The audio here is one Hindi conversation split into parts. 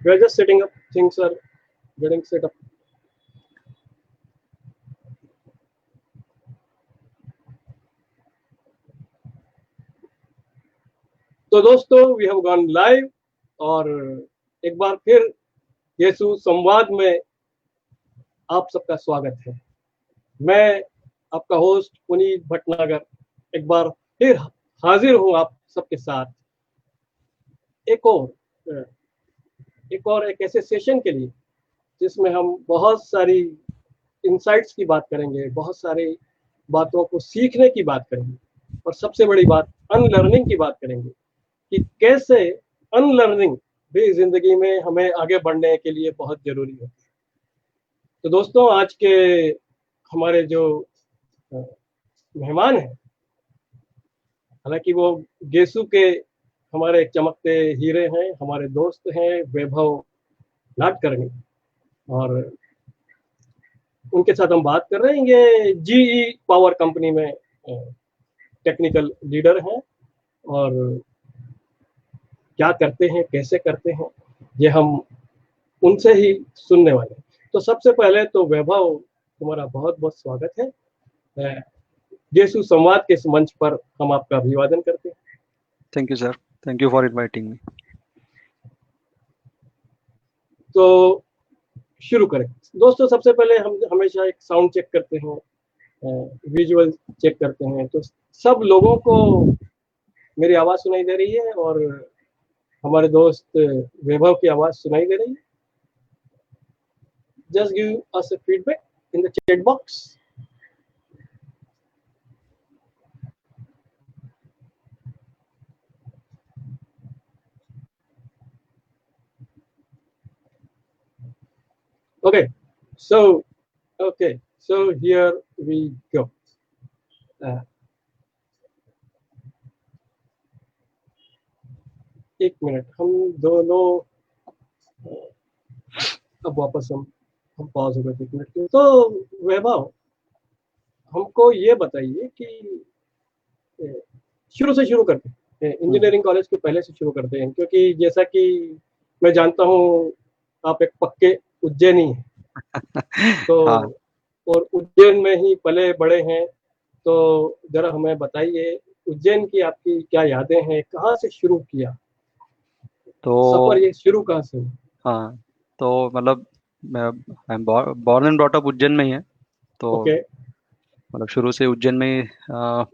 We are just setting up. Things are getting set up. तो दोस्तों, वी हैव गॉन लाइव और एक बार फिर यीशु संवाद में आप सबका स्वागत है। मैं आपका होस्ट पुनीत भटनागर एक बार फिर हाजिर हूं आप सबके साथ एक ऐसे सेशन के लिए जिसमें हम बहुत सारी इंसाइट्स की बात करेंगे, बहुत सारी बातों को सीखने की बात करेंगे और सबसे बड़ी बात अनलर्निंग की बात करेंगे कि कैसे अनलर्निंग भी जिंदगी में हमें आगे बढ़ने के लिए बहुत जरूरी होती है। तो दोस्तों, आज के हमारे जो मेहमान हैं, हालांकि वो गेसु के हमारे चमकते हीरे हैं, हमारे दोस्त हैं वैभव नाडकर्णी, और उनके साथ हम बात कर रहे हैं। ये जीई पावर कंपनी में टेक्निकल लीडर हैं और क्या करते हैं, कैसे करते हैं, ये हम उनसे ही सुनने वाले हैं। तो सबसे पहले तो वैभव, तुम्हारा बहुत बहुत स्वागत है। गेसु संवाद के इस मंच पर हम आपका अभिवादन करते हैं। Thank you sir, thank you for inviting me. तो शुरू करें दोस्तों। सबसे पहले हम हमेशा एक साउंड चेक करते हैं, विजुअल चेक करते हैं। तो सब लोगों को मेरी आवाज सुनाई दे रही है और हमारे दोस्त वैभव की आवाज सुनाई दे रही है? Just give us a feedback in the chat box. Okay, so here we go. एक मिनट, हम दोनों अब वापस हम पॉज हो गए एक मिनट के। तो वैभव, हमको ये बताइए कि शुरू से शुरू करते हैं, इंजीनियरिंग कॉलेज के पहले से शुरू करते हैं, क्योंकि जैसा कि मैं जानता हूँ आप एक पक्के उज्जैनी हैं। तो हाँ। और उज्जैन में ही पले बड़े हैं, तो जरा हमें बताइए उज्जैन की आपकी क्या यादें हैं, कहाँ से शुरू किया तो सफर, ये शुरू कहाँ से? हाँ, तो मतलब मैं born and brought up Ujjain में ही है। तो ओके। मतलब शुरू से उज्जैन में ही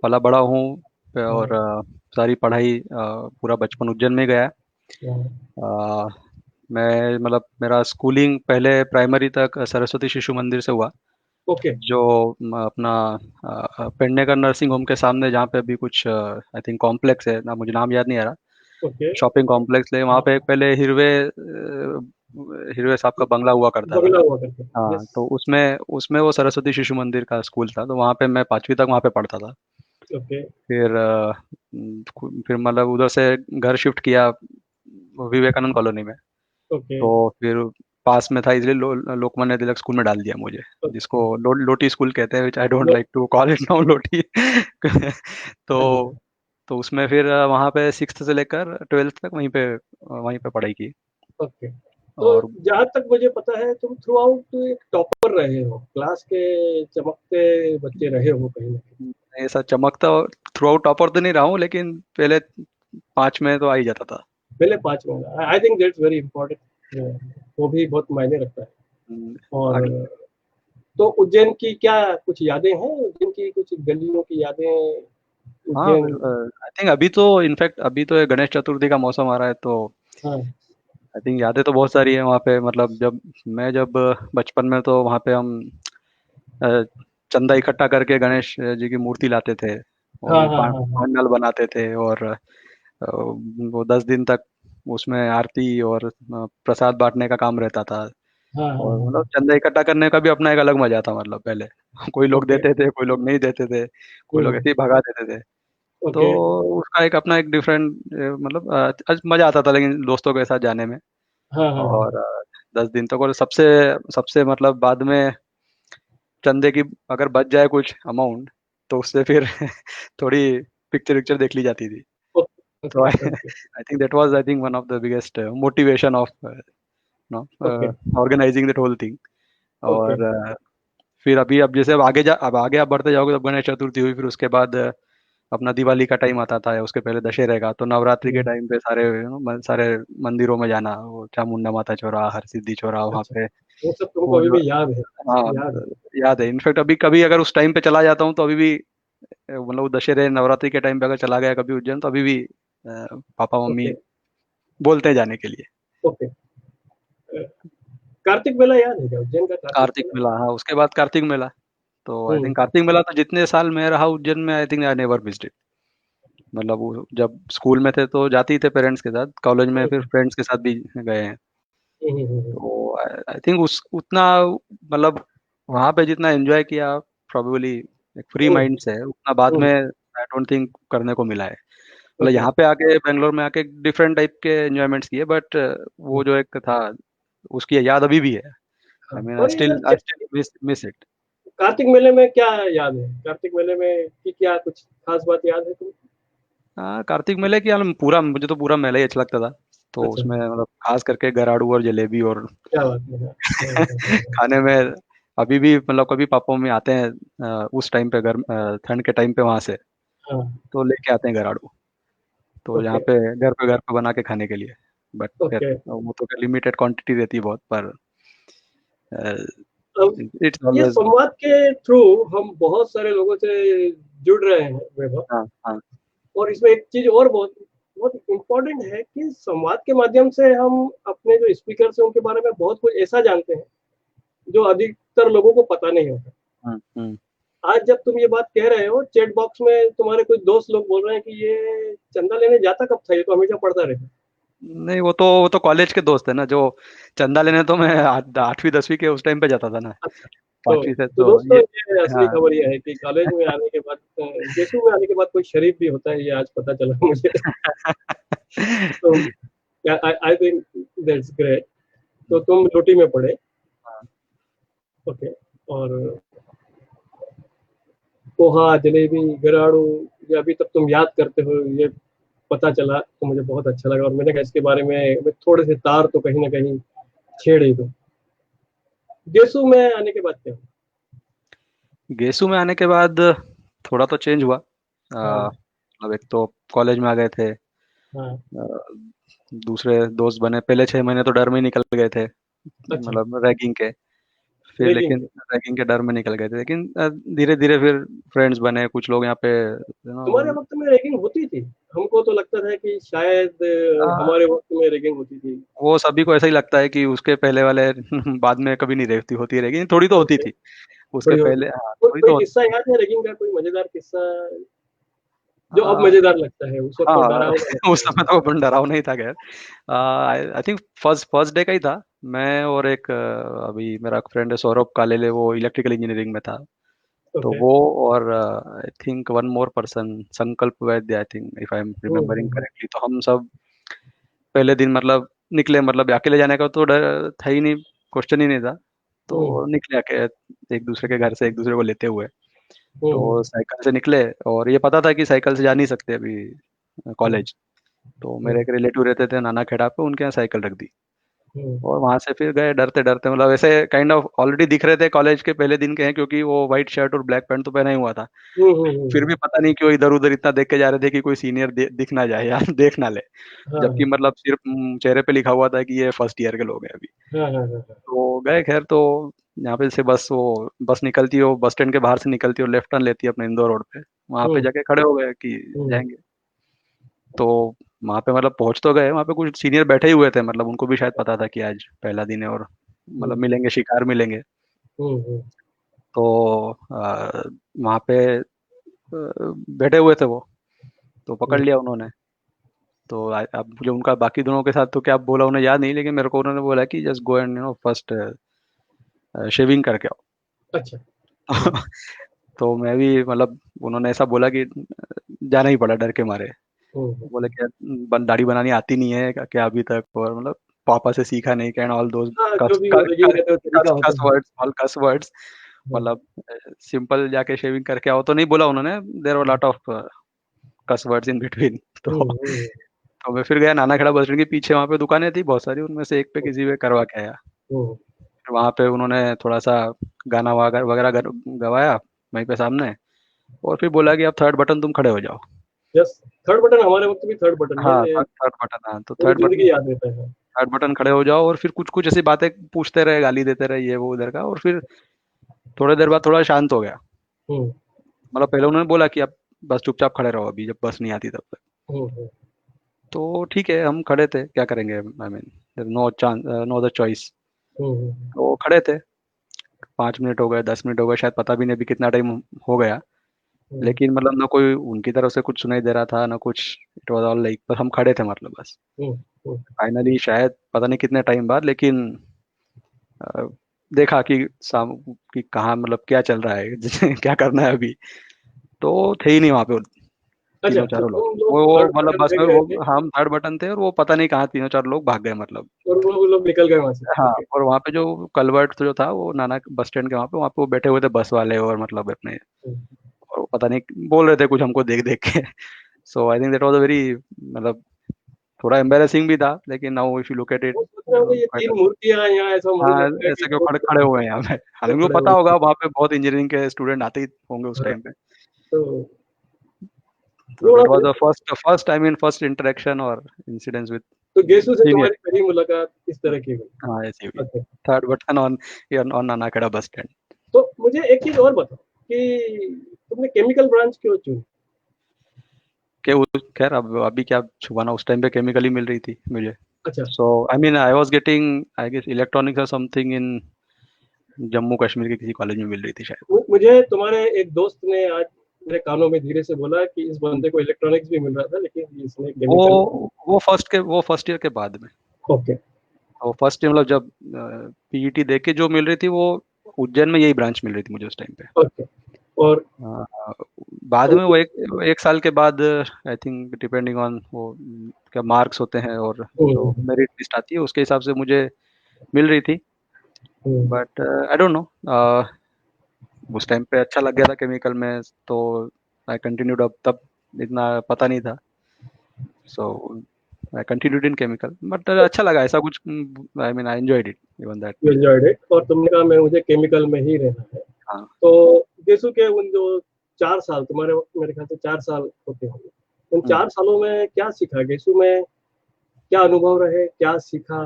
पला बड़ा हूँ और सारी पढ़ाई पूरा बचपन उज्जैन में ही गया है। मैं मतलब मेरा स्कूलिंग पहले प्राइमरी तक सरस्वती शिशु मंदिर से हुआ, ओके। जो अपना पेडनेकर नर्सिंग होम के सामने, जहाँ पे अभी कुछ आई थिंक कॉम्प्लेक्स है ना, मुझे नाम याद नहीं आ रहा, ओके। शॉपिंग कॉम्प्लेक्स है वहाँ पे। पहले हिरवे साहब का बंगला हुआ करता था। बंगला हुआ करते। हाँ, यस। तो उसमें उसमें वो सरस्वती शिशु मंदिर का स्कूल था, तो वहाँ पे मैं 5वीं तक वहाँ पे पढ़ता था। ओके। फिर मतलब उधर से घर शिफ्ट किया विवेकानंद कॉलोनी में। ओके। तो फिर पास में था, इसलिए लोकमान्य तिलक स्कूल में डाल दिया मुझे, जिसको लोटी स्कूल कहते हैं, which I don't like to call it now लोटी। तो तो उसमें फिर वहाँ पे 6th से लेकर 12th तक वहीं पे पढ़ाई की। ओके। तो और जहाँ तक मुझे पता है तुम थ्रू आउट एक टॉपर रहे हो, क्लास के चमकते बच्चे रहे हो कहीं ना कहीं। ऐसा चमकता थ्रू आउट टॉपर तो नहीं रहा हूँ, लेकिन पहले 5 में तो आ ही जाता था। पहले 5 में, I think that's very important, वो भी बहुत मायने रखता है। और आगे तो उज्जैन की क्या कुछ यादें हैं, उज्जैन की कुछ गलियों की यादें? हाँ, उज्जैन। आई थिंक अभी तो इनफैक्ट अभी तो ये गणेश चतुर्थी का मौसम आ रहा है, तो हाँ। आई थिंक यादें तो बहुत सारी है वहाँ पे। मतलब जब बचपन में, तो वहाँ पे हम अ, चंदा इकट्ठा करके गणेश जी की मूर्ति लाते थे और हाँ। वो हाँ। हाँ। हाँ। पंडाल बनाते थे, और वो 10 दिन तक उसमें आरती और प्रसाद बांटने का काम रहता था। हाँ। हाँ। और मतलब हाँ। चंदा इकट्ठा करने का भी अपना एक अलग मजा था। मतलब पहले कोई लोग ओके। देते थे, कोई लोग नहीं देते थे, कोई लोग ऐसे ही भगा देते थे। तो ओके। उसका एक अपना एक डिफरेंट मतलब मजा आता था, लेकिन दोस्तों के साथ जाने में। हाँ। हाँ। हाँ। और 10 दिन तक, और सबसे सबसे मतलब बाद में चंदे की अगर बच जाए कुछ अमाउंट, तो उससे फिर थोड़ी पिक्चर विक्चर देख ली जाती थी। तो okay. I okay. Think that was I think one of the biggest motivation of no, okay, organizing that whole thing. Okay. और फिर अभी अब जैसे अब आगे आप बढ़ते जाओगे तो गणेश चतुर्थी हुई, फिर उसके बाद अपना दिवाली का टाइम आता था, या उसके पहले दशहरे का, तो नवरात्रि के हुँ, टाइम पे सारे सारे मंदिरों में जाना, वो चामुंडा माता चौराहा, हरसिद्धि चौराहा, वहाँ अच्छा। पे वो सब तुमको वो अभी जो, भी याद है? हाँ, याद है। याद है। इनफैक्ट अभी कभी अगर उस टाइम पे चला जाता हूँ तो अभी भी मतलब दशहरे नवरात्रि के टाइम पे अगर चला गया कभी उज्जैन, तो अभी भी पापा मम्मी ओके, बोलते हैं जाने के लिए। ओके। कार्तिक मेला याद है क्या? उज्जैन का कार्तिक कार्तिक मेला? मेला, हाँ, उसके बाद कार्तिक मेला। तो आई हुँ, थिंक कार्तिक मेला तो जितने साल मैं रहा उज्जैन में, I think I never visited. मतलब वो जब स्कूल में थे तो जाते ही थे पेरेंट्स के साथ, कॉलेज में फिर हुँ, फ्रेंड्स के साथ भी गए हैं। हुँ, हुँ, हुँ, हुँ। तो आई थिंक उस उतना मतलब वहाँ पे जितना एंजॉय किया प्रोबेबली एक फ्री हुँ, माइंड से, उतना बाद हुँ, में आई डोंट थिंक करने को मिला है। मतलब ओके। यहाँ पे आके बेंगलोर में आके डिफरेंट टाइप के एंजॉयमेंट्स किए, बट हुँ, वो जो एक था उसकी याद अभी भी है। हाँ। आई मीन और ये इधर I still miss it. Kartik मेले में क्या याद है? कार्तिक मेले में की क्या कुछ खास बात याद है तुम्हें? हाँ, कार्तिक मेले की यार पूरा, मुझे तो पूरा मेला ही अच्छा लगता था। तो अच्छा, उसमें मतलब खास करके गराड़ू और जलेबी और क्या बात है। हाँ, हाँ, हाँ, हाँ, हाँ। खाने में अभी भी मतलब कभी पापा मम्मी आते हैं उस टाइम पे ठंड के टाइम पे वहां से, हाँ, तो लेके आते हैं गराड़ू। तो यहाँ ओके, पे घर पे बना के खाने के लिए। बट फिर ओके। वो तो लिमिटेड क्वांटिटी रहती है बहुत, पर अब इट्स ये ऑलवेज। संवाद के थ्रू हम बहुत सारे लोगों से जुड़ रहे हैं वैभव। हाँ, हाँ, और इसमें एक चीज़ और बहुत बहुत इम्पोर्टेंट है कि संवाद के माध्यम से हम अपने जो स्पीकर्स हैं उनके बारे में बहुत कुछ ऐसा जानते हैं, जो अधिकतर लोगों को पता नहीं होता। हम्म, हम्म। आज जब तुम ये बात कह रहे हो, चैट बॉक्स में तुम्हारे कुछ दोस्त लोग बोल रहे हैं कि ये चंदा लेने जाता कब था? ये तो हमेशा पढ़ता रहता। नहीं, वो तो कॉलेज के दोस्त है ना, जो चंदा लेने तो मैं 8वीं 10वीं के उस टाइम पे जाता था ना। अच्छा, तो 5वीं से तो तो दोस्तों ये, ये असली हाँ। खबर ये है कि कॉलेज में आने के बाद जेसू में आने के बाद कोई शरीफ भी होता है, ये आज पता चला मुझे। तो आई आई थिंक दैट्स ग्रेट। तो तुम रोटी में पढ़े, ओके। और पोहा, जलेबी, गराड़ू, ये अभी तक तुम याद करते हो, ये पता चला तो मुझे बहुत अच्छा लगा। और मैंने कहा इसके बारे में मैं थोड़े से तार तो कहीं ना कहीं छेड़ ही दूं। जेसू में आने के बाद क्या हुआ? गेसू में आने के बाद थोड़ा तो चेंज हुआ। हाँ, मतलब एक तो कॉलेज में आ गए थे, हाँ। दूसरे दोस्त बने। पहले 6 महीने तो डर में ही निकल गए थे, अच्छा, मतलब रैगिंग के। फिर रैगिंग लेकिन के। रैगिंग के डर में निकल गए थे, लेकिन धीरे धीरे फिर फ्रेंड्स बने कुछ लोग यहाँ पे, तुम्हारे वक्त में रैगिंग होती थी? हमको तो लगता था कि शायद हमारे वक्त में रैगिंग होती थी। वो सभी को ऐसा ही लगता है कि उसके पहले वाले बाद में कभी नहीं रहती, होती रहेगी, थोड़ी तो होती ओके, थी उसके थोड़ी होती। पहले, हाँ, कोई थोड़ी कोई तो होती किस्सा थी। याद है रैगिंग का? कोई मजेदार किस्सा जो अब आ, मजेदार लगता है, उस वक्त तो हाँ, डरावना लगता उस है। समय तो अपन डरावना ही था खैर। आई थिंक फर्स्ट फर्स्ट डे का ही था। मैं और एक अभी मेरा फ्रेंड है सौरभ कालेले, वो इलेक्ट्रिकल इंजीनियरिंग में था। तो ओके। वो और I think one more person, संकल्प वैद्य, I think if I am remembering hmm. Correctly, तो हम सब पहले दिन मतलब निकले, मतलब अकेले जाने का तो डर था ही नहीं, क्वेश्चन ही नहीं था। हम्म। तो निकले एक दूसरे के घर से एक दूसरे को लेते हुए। हम्म। तो साइकिल से निकले, और ये पता था कि साइकिल से जा नहीं सकते अभी हम्म। कॉलेज। तो मेरे हम्म। एक रिलेटिव रहते थे नाना खेड़ा पे, उनके यहाँ साइकिल रख दी। हम्म। और वहां से फिर गए डरते डरते, मतलब ऐसे काइंड ऑफ ऑलरेडी दिख रहे थे कॉलेज के पहले दिन के हैं, क्योंकि वो व्हाइट शर्ट और ब्लैक पैंट तो पहना ही हुआ था। हम्म। फिर भी पता नहीं क्यों इधर उधर इतना देख के जा रहे थे कि कोई सीनियर दिख ना जाए या देख ना ले। जबकि हाँ, मतलब सिर्फ चेहरे पे लिखा हुआ था कि ये फर्स्ट ईयर के लोग हैं अभी। हाँ, हाँ, हाँ, हाँ। तो गए खैर, तो यहाँ पे से बस निकलती है, वो बस स्टैंड के बाहर से निकलती है और लेफ्ट टर्न लेती है अपने इंदौर रोड पे। वहां पे हम्म। जाके खड़े हो गए कि हम्म। जाएंगे। तो वहां पे मतलब पहुंच तो गए, वहां पे कुछ सीनियर बैठे ही हुए थे, मतलब उनको भी शायद पता था कि आज पहला दिन है और मतलब हम्म। मिलेंगे, शिकार मिलेंगे। हम्म। तो वहां पे बैठे हुए थे वो, तो पकड़ हम्म। लिया उन्होंने। तो अब जो उनका बाकी दोनों के साथ तो क्या बोला उन्हें याद नहीं, लेकिन मेरे को उन्होंने बोला कि just go and first shaving करके आओ। अच्छा। हम्म। तो मैं भी मतलब उन्होंने ऐसा बोला कि जाना ही पड़ा डर के मारे। हम्म। तो बोले कि दाढ़ी बनानी आती नहीं है क्या अभी तक, और मतलब पापा से सीखा नहीं, कैन ऑल दोज हाँ, जो कस भी वो रैगिंग का जो तरीका होता कस है। वर्ड्स, ऑल कस वर्ड्स। हाँ। मतलब सिंपल जाके शेविंग करके आओ तो नहीं बोला उन्होंने, there were lot of cuss words in between. तो हम्म। हम्म। तो मैं फिर गया नाना खेड़ा बस स्टैंड के पीछे, वहाँ पे दुकानें थी बहुत सारी, उनमें से एक पे किसी पे करवा के आया। हम्म, फिर वहाँ पे उन्होंने थोड़ा सा गाना वगैरह वगैरह गवाया वहीं पे सामने, और फिर बोला कि अब थर्ड बटन तुम खड़े हो जाओ। यस, थर्ड बटन हमारे वक्त भी थर्ड बटन है, हाँ, ये थर्ड थर्ड बटन, हाँ, तो पूरी थर्ड बटन, जिंदगी याद रहता है। थर्ड बटन खड़े हो जाओ, और फिर कुछ कुछ ऐसी बातें पूछते रहे, गाली देते रहे, ये वो उधर का, और फिर थोड़ी देर बाद थोड़ा शांत हो गया। हम्म, मतलब पहले उन्होंने बोला कि आप बस चुपचाप खड़े रहो अभी, जब बस नहीं आती तब तक। हम्म, तो ठीक है, हम खड़े थे, क्या करेंगे, I mean no chance, no other choice. Hmm, तो खड़े थे, 5 मिनट हो गए, 10 मिनट हो गए, शायद पता भी नहीं अभी कितना टाइम हो गया। हम्म, लेकिन मतलब ना कोई उनकी तरफ से कुछ सुनाई दे रहा था ना कुछ, इट वाज ऑल लाइक, बस हम खड़े थे मतलब बस। हम्म, हम्म, फाइनली शायद पता नहीं कितने टाइम बाद, लेकिन अ, देखा कि कि कहाँ, मतलब क्या चल रहा है क्या करना है अभी। तो थे ही नहीं वहाँ पे वो अच्छा, तीनों तो चारों लोग। तुम लोग वो थर्ड मतलब बटन बस देख में रहे वो, थे हम थर्ड बटन थे, और वो पता नहीं कहाँ तीनों चार लोग भाग गए मतलब। और वो लोग निकल गए वहां से? हाँ, ओके। और वहाँ पे जो कलवर्ट जो था वो नाना बस स्टैंड के वहाँ पे वो बैठे हुए थे बस वाले, और मतलब अपने, हम्म, और वो पता नहीं बोल रहे थे कुछ हमको देख देख के। So I think that was a very, मतलब थोड़ा एम्बेरसिंग भी था, लेकिन now if you look at it, वो सोच रहे होंगे ये तीन मूर्तियां हैं यहाँ, ऐसा मुझे हाँ, लगता है कि ऐसे क्यों वो खड़े खड़े हुए हैं यहाँ पे। हालांकि उनको खड़े पता हुए होगा थे। वहाँ पे बहुत इंजीनियरिंग के स्टूडेंट आते ही होंगे उस हाँ, टाइम पे। तो तो थोड़ा दैट वाज सा। The first I mean first interaction और इंसिडेंट्स विद तो गेसु से सीनियर। तुम्हारी पहली मुलाकात इस तरह की हुई? हाँ, ऐसी हुई। Okay. Third button on Nanakheda bus stand. तो मुझे एक चीज और बताओ कि तुमने केमिकल ब्रांच क्यों चुनी? के खैर अब अभी क्या छुपाना, उस टाइम पे केमिकल ही मिल रही थी मुझे। अच्छा। So I mean I was getting I guess electronics और समथिंग इन जम्मू कश्मीर के किसी कॉलेज में मिल रही थी शायद। मुझे तुम्हारे एक दोस्त ने आज मेरे कानों में धीरे से बोला कि इस बंदे को इलेक्ट्रॉनिक्स भी मिल रहा था, लेकिन इसने वो केमिकल। वो फर्स्ट ईयर के बाद में। ओके। वो फर्स्ट ईयर मतलब जब पीईटी दे के जो मिल रही थी वो उज्जैन में, यही ब्रांच मिल रही थी मुझे उस टाइम पे। ओके। और अ, बाद में वो एक साल के बाद, आई थिंक डिपेंडिंग ऑन वो क्या मार्क्स होते हैं और जो हम्म, मेरिट लिस्ट आती है उसके हिसाब से मुझे मिल रही थी। हम्म, बट आई डोंट नो, उस टाइम पे अच्छा लग गया था केमिकल में, तो आई कंटिन्यूड। अब तब इतना पता नहीं था, so I continued in chemical, but अच्छा लगा ऐसा कुछ। I mean I enjoyed it even that. You enjoyed it और तुमने कहा मैं मुझे केमिकल में ही रहना है। हाँ। तो गेसु के उन जो 4 साल तुम्हारे वक्त, मेरे ख्याल से 4 साल होते होंगे, उन हम्म। 4 सालों में क्या सीखा गेसु में? क्या अनुभव रहे, क्या सीखा?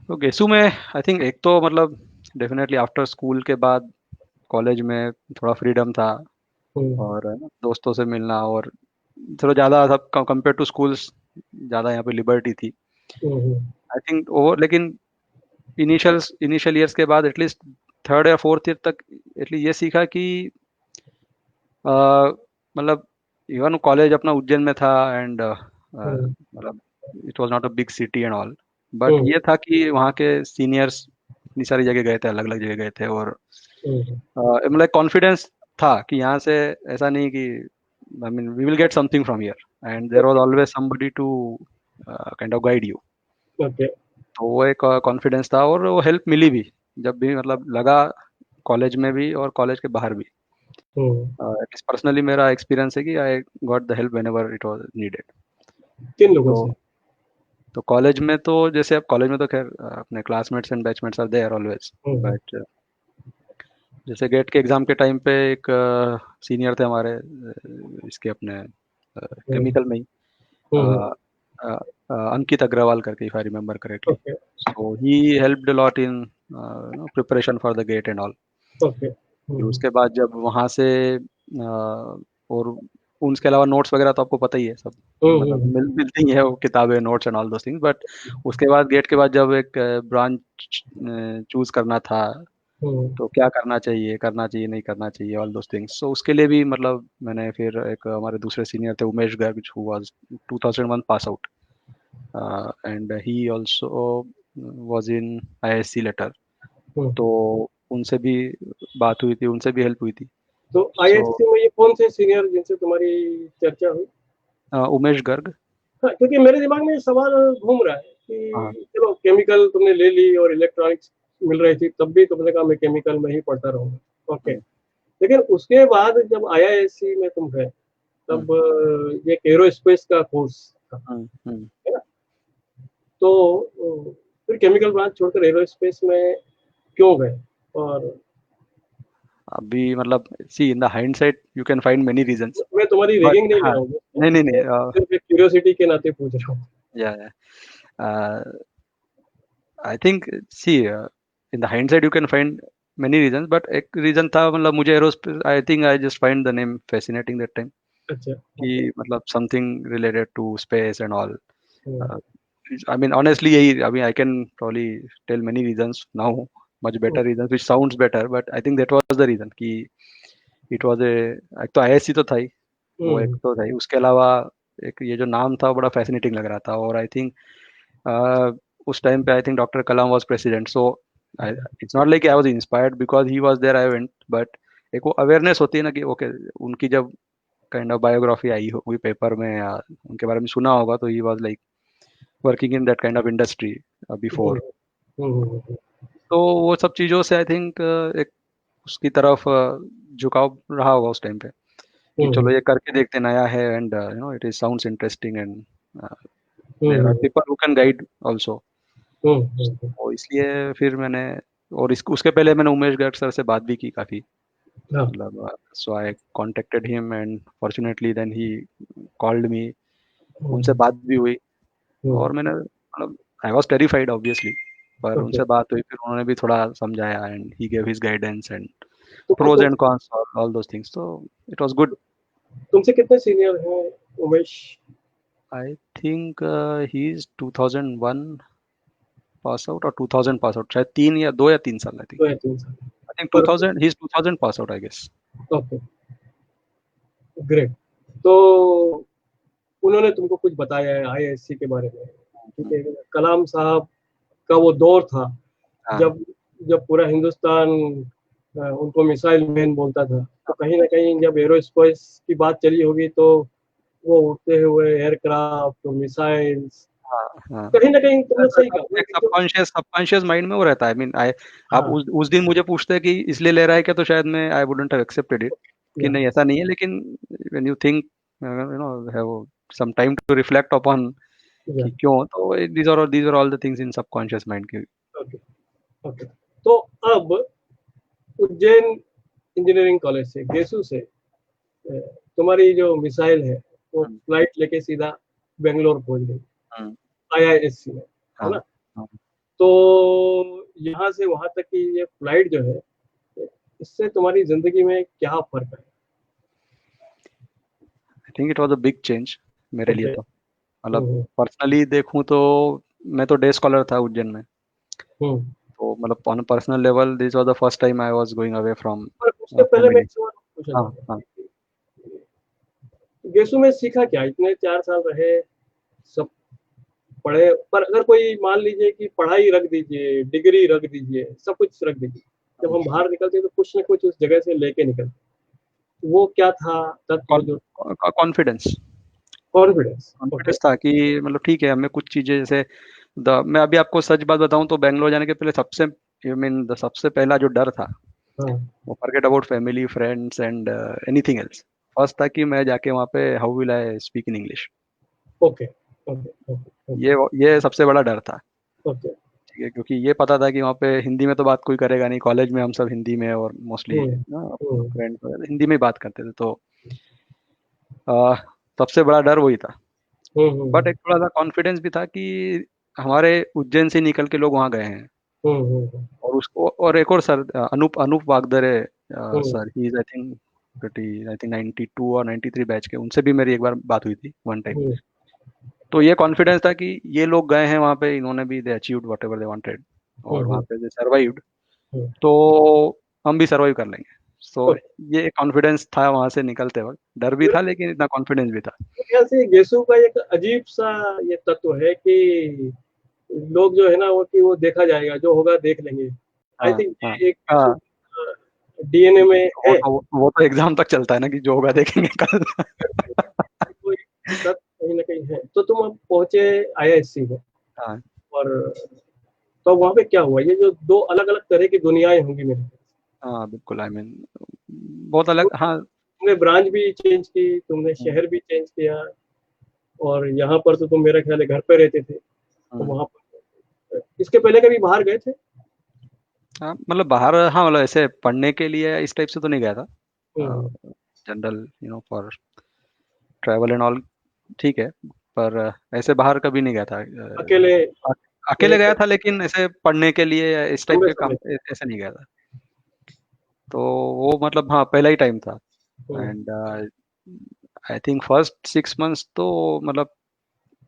तो गेसू में आई थिंक एक तो मतलब डेफिनेटली आफ्टर स्कूल के बाद कॉलेज में थोड़ा फ्रीडम था, हम्म, और दोस्तों से मिलना, और थोड़ा ज़्यादा सब कंपेयर टू स्कूल्स ज़्यादा यहाँ पे लिबर्टी थी हम्म, आई थिंक वो। लेकिन इनिशियल इनिशियल ईयर्स के बाद एटलीस्ट थर्ड या फोर्थ ईयर तक एटलीस्ट ये सीखा कि अ, मतलब इवन कॉलेज अपना उज्जैन में था, एंड हम्म, मतलब it was not a big city and all, but hmm, ये था कि वहाँ के सीनियर्स इतनी सारी जगह गए थे, अलग अलग जगह गए थे, और हम्म, मतलब कॉन्फिडेंस था कि यहाँ से ऐसा नहीं कि I mean we will get something from here, and there was okay. Always somebody to kind of guide you. Okay. तो वो एक कॉन्फिडेंस था, और वो हेल्प मिली भी जब भी मतलब लगा, कॉलेज में भी और कॉलेज के बाहर भी। हम्म, एटलीस्ट पर्सनली मेरा एक्सपीरियंस है कि I got the help whenever it was needed. किन लोगों तो से? तो कॉलेज में तो जैसे, अब कॉलेज में तो खैर अपने classmates and batchmates are there always, hmm, but जैसे गेट के एग्जाम के टाइम पे एक सीनियर थे हमारे, इसके अपने हम्म, केमिकल में ही, अ, हम्म, अ, अंकित अग्रवाल करके, if I remember correctly. Okay. So he helped a lot in preparation for the GATE and all. Okay. फिर उसके बाद जब वहाँ से और उसके अलावा नोट्स वगैरह तो आपको पता ही है सब, हम्म, मतलब मिलती ही है वो किताबें, notes and all those things. But उसके बाद गेट के बाद जब एक ब्रांच चूज करना था, हम्म, तो क्या करना चाहिए नहीं करना चाहिए, ऑल दोस थिंग्स। सो उसके लिए भी मतलब मैंने फिर एक हमारे दूसरे सीनियर थे Umesh Garg, who was 2001 pass out, and he also was in IISc later. तो हम्म। उनसे भी बात हुई थी, उनसे भी हेल्प हुई थी। तो सो आईआईटी में ये कौन से सीनियर जिनसे तुम्हारी चर्चा हुई? उमेश गर्ग। हाँ, क्योंकि मेरे दिमाग में ये सवाल घूम रहा है हाँ। कि चलो केमिकल तुमने ले ली और इलेक्ट्रॉनिक्स मिल रही थी, तब भी तुमने कहा मैं केमिकल में ही पढ़ता रहूंगा। ओके। हम्म, लेकिन उसके बाद जब आईआईएससी में तुम गए, तब ये एरोस्पेस का कोर्स था, है ना? तो फिर केमिकल ब्रांच छोड़कर एरोस्पेस में क्यों गए? और अभी मतलब see in the hindsight you can find many reasons, मैं तुम्हारी बट रेगिंग नहीं कर हाँ, रहा हूँ, नहीं नहीं नहीं, सिर्फ एक क्यूरियोसिटी के नाते पूछ रहा हूँ। या I think see in the hindsight you can find many reasons, but एक रीजन था, मतलब मुझे aerospace, I think I just find the name fascinating that time, अच्छा, ओके। कि मतलब something related to space and all. I mean, honestly, यही, I mean, I can probably tell many reasons now, much better reasons, which sounds better, but I think that was the reason कि it was a, एक तो ISC तो था ही, वो एक तो था ही, उसके अलावा एक ये जो नाम था वो बड़ा फैसिनेटिंग लग रहा था, और आई थिंक उस टाइम पे I think doctor Kalam was president, so it's not like I was inspired because he was there I went, but एक वो अवेयरनेस होती है ना कि ओके, उनकी जब काइंड ऑफ बायोग्राफी आई होगी पेपर में या उनके बारे में सुना होगा, तो he was like working in that kind of industry before. तो वो सब चीज़ों से आई थिंक एक उसकी तरफ झुकाव रहा होगा उस टाइम पे, कि चलो ये करके देखते, नया है, and you know it is sounds interesting, and there are people who can guide also. तो इसलिए फिर मैंने, और इस उसके पहले मैंने उमेश गर्ग सर से बात भी की काफ़ी, मतलब so I contacted him and fortunately then he called me, उनसे बात भी हुई, और मैंने मतलब आई वाज टेरिफाइड ऑब्वियसली, पर ओके। उनसे बात हुई, फिर उन्होंने भी थोड़ा समझाया and he gave his guidance and तुमसे प्रोज तुम, and cons, all those things, तो इट वाज गुड। तुमसे कितने सीनियर हैं Umesh? I think he is 2001 pass out और 2000 पास आउट, शायद 2 या 3 साल, आई थिंक, 2 या 3 साल? आई थिंक पर 2000, he is 2000 pass out, I guess. Okay, great. तो उन्होंने तुमको कुछ बताया है आईआईएससी के बारे में? ठीक है, कलाम साहब का वो दौर था हाँ जब जब पूरा हिंदुस्तान उनको मिसाइल मैन बोलता था, तो कहीं ना कहीं जब एरोस्पेस की बात चली होगी तो वो उड़ते हुए एयरक्राफ्ट और मिसाइल्स, हाँ हाँ, कहीं ना कहीं तुमने सही कहा एक कि जो, सबकॉन्शियस माइंड में वो रहता है, आई मीन आई, आप हाँ, उस दिन मुझे पूछते हैं कि इसलिए ले रहा है क्या, तो शायद मैं I wouldn't have accepted it, कि या, नहीं ऐसा नहीं है, लेकिन when you think, you know, have some time to reflect upon या, कि क्यों, तो these are all the things in subconscious mind की। Okay, okay. तो अब उज्जैन इंजीनियरिंग कॉलेज से, गेसू से, तुम्हारी जो मिसाइल है वो हम्म, फ्लाइट लेके सीधा बेंगलोर पहुंच गई, हम्म, आईआईएससी में, है हाँ ना? हाँ, तो यहाँ से वहां तक की ये फ्लाइट जो है, इससे तुम्हारी जिंदगी में क्या फर्क है? I think it was a big change मेरे लिए, ओके। तो मतलब पर्सनली देखूं तो मैं तो डे स्कॉलर था उज्जैन में, हम्म। तो मतलब on personal level this was the first time I was going away from पर उसके पहले मैं फैमिली। एक सवाल पूछना हाँ चाहूंगा हाँ, कि गेसू में सीखा क्या? इतने 4 साल रहे, सब पढ़े, पर अगर कोई मान लीजिए कि पढ़ाई रख दीजिए, डिग्री रख दीजिए, सब कुछ रख दीजिए, जब हम बाहर निकलते हैं तो कुछ ना कुछ उस जगह से लेके निकलते हैं। वो क्या था तत्व जो? Confidence, confidence. ओके। कॉन्फिडेंस था कि मतलब ठीक है, हमें कुछ चीजें जैसे मैं अभी आपको सच बात बताऊं तो बैंगलोर जाने के पहले सबसे, आई मीन द सबसे पहला जो डर था, हाँ। वो forget about family friends and anything else, first था कि मैं जाके वहाँ पे how will I speak in English, okay, okay, okay, ये सबसे बड़ा डर था। ओके। ठीक है, क्योंकि ये पता था कि वहाँ पे हिंदी में तो बात कोई करेगा नहीं, कॉलेज में हम सब हिंदी में, और मोस्टली हम्म, हम्म, फ्रेंड्स हिंदी में ही बात करते थे, तो अ, सबसे बड़ा डर वही था। हम्म, बट एक थोड़ा सा कॉन्फिडेंस भी था कि हमारे उज्जैन से निकल के लोग वहाँ गए हैं, हम्म, हम्म, और उसको, और एक और sir, Anup Anup Wagdare hmm, sir, he is I think 92 और 93 बैच के, उनसे भी मेरी एक बार बात हुई थी वन टाइम। हम्म, तो ये कॉन्फिडेंस था कि ये लोग गए हैं वहाँ पे, इन्होंने भी they achieved whatever they wanted, और वहाँ हम्म, पे दे सर्वाइव्ड, हम्म, तो हम भी सर्वाइव कर लेंगे। So okay. ये कॉन्फिडेंस था वहाँ से निकलते वक्त, डर भी था लेकिन इतना कॉन्फिडेंस भी था। मेरे ख्याल से गेसु का एक अजीब सा ये तत्व है कि लोग जो है ना वो, कि वो देखा जाएगा, जो होगा देख लेंगे। आई हाँ थिंक हाँ ये एक गेसु हाँ, डीएनए में वो है। तो वो तो एग्जाम तक चलता है ना, कि जो होगा देखेंगे कल। कोई तत्व कहीं ना कहीं है। तो तुम अब पहुंचे आईआईएससी में, हाँ और तो वहां पे क्या हुआ? ये जो दो अलग अलग तरह की दुनियाएं होंगी मेरे ख्याल हाँ, बिल्कुल, आई मीन बहुत अलग, हाँ। तुमने ब्रांच भी चेंज की, तुमने शहर भी चेंज किया, और यहाँ पर तो तुम मेरा ख्याल है घर पे रहते थे, तो वहाँ पर इसके पहले कभी बाहर गए थे? हाँ मतलब बाहर, हाँ मतलब ऐसे पढ़ने के लिए इस टाइप से तो नहीं गया था। Hmm, general for travel and all, ठीक है। पर ऐसे बाहर कभी नहीं गया था। अकेले अकेले एक गया था, लेकिन ऐसे पढ़ने के लिए या इस टाइप लंबे के काम समय। ऐसे नहीं गया था। तो वो मतलब हाँ पहला ही टाइम था। Hmm, and I think first 6 months तो मतलब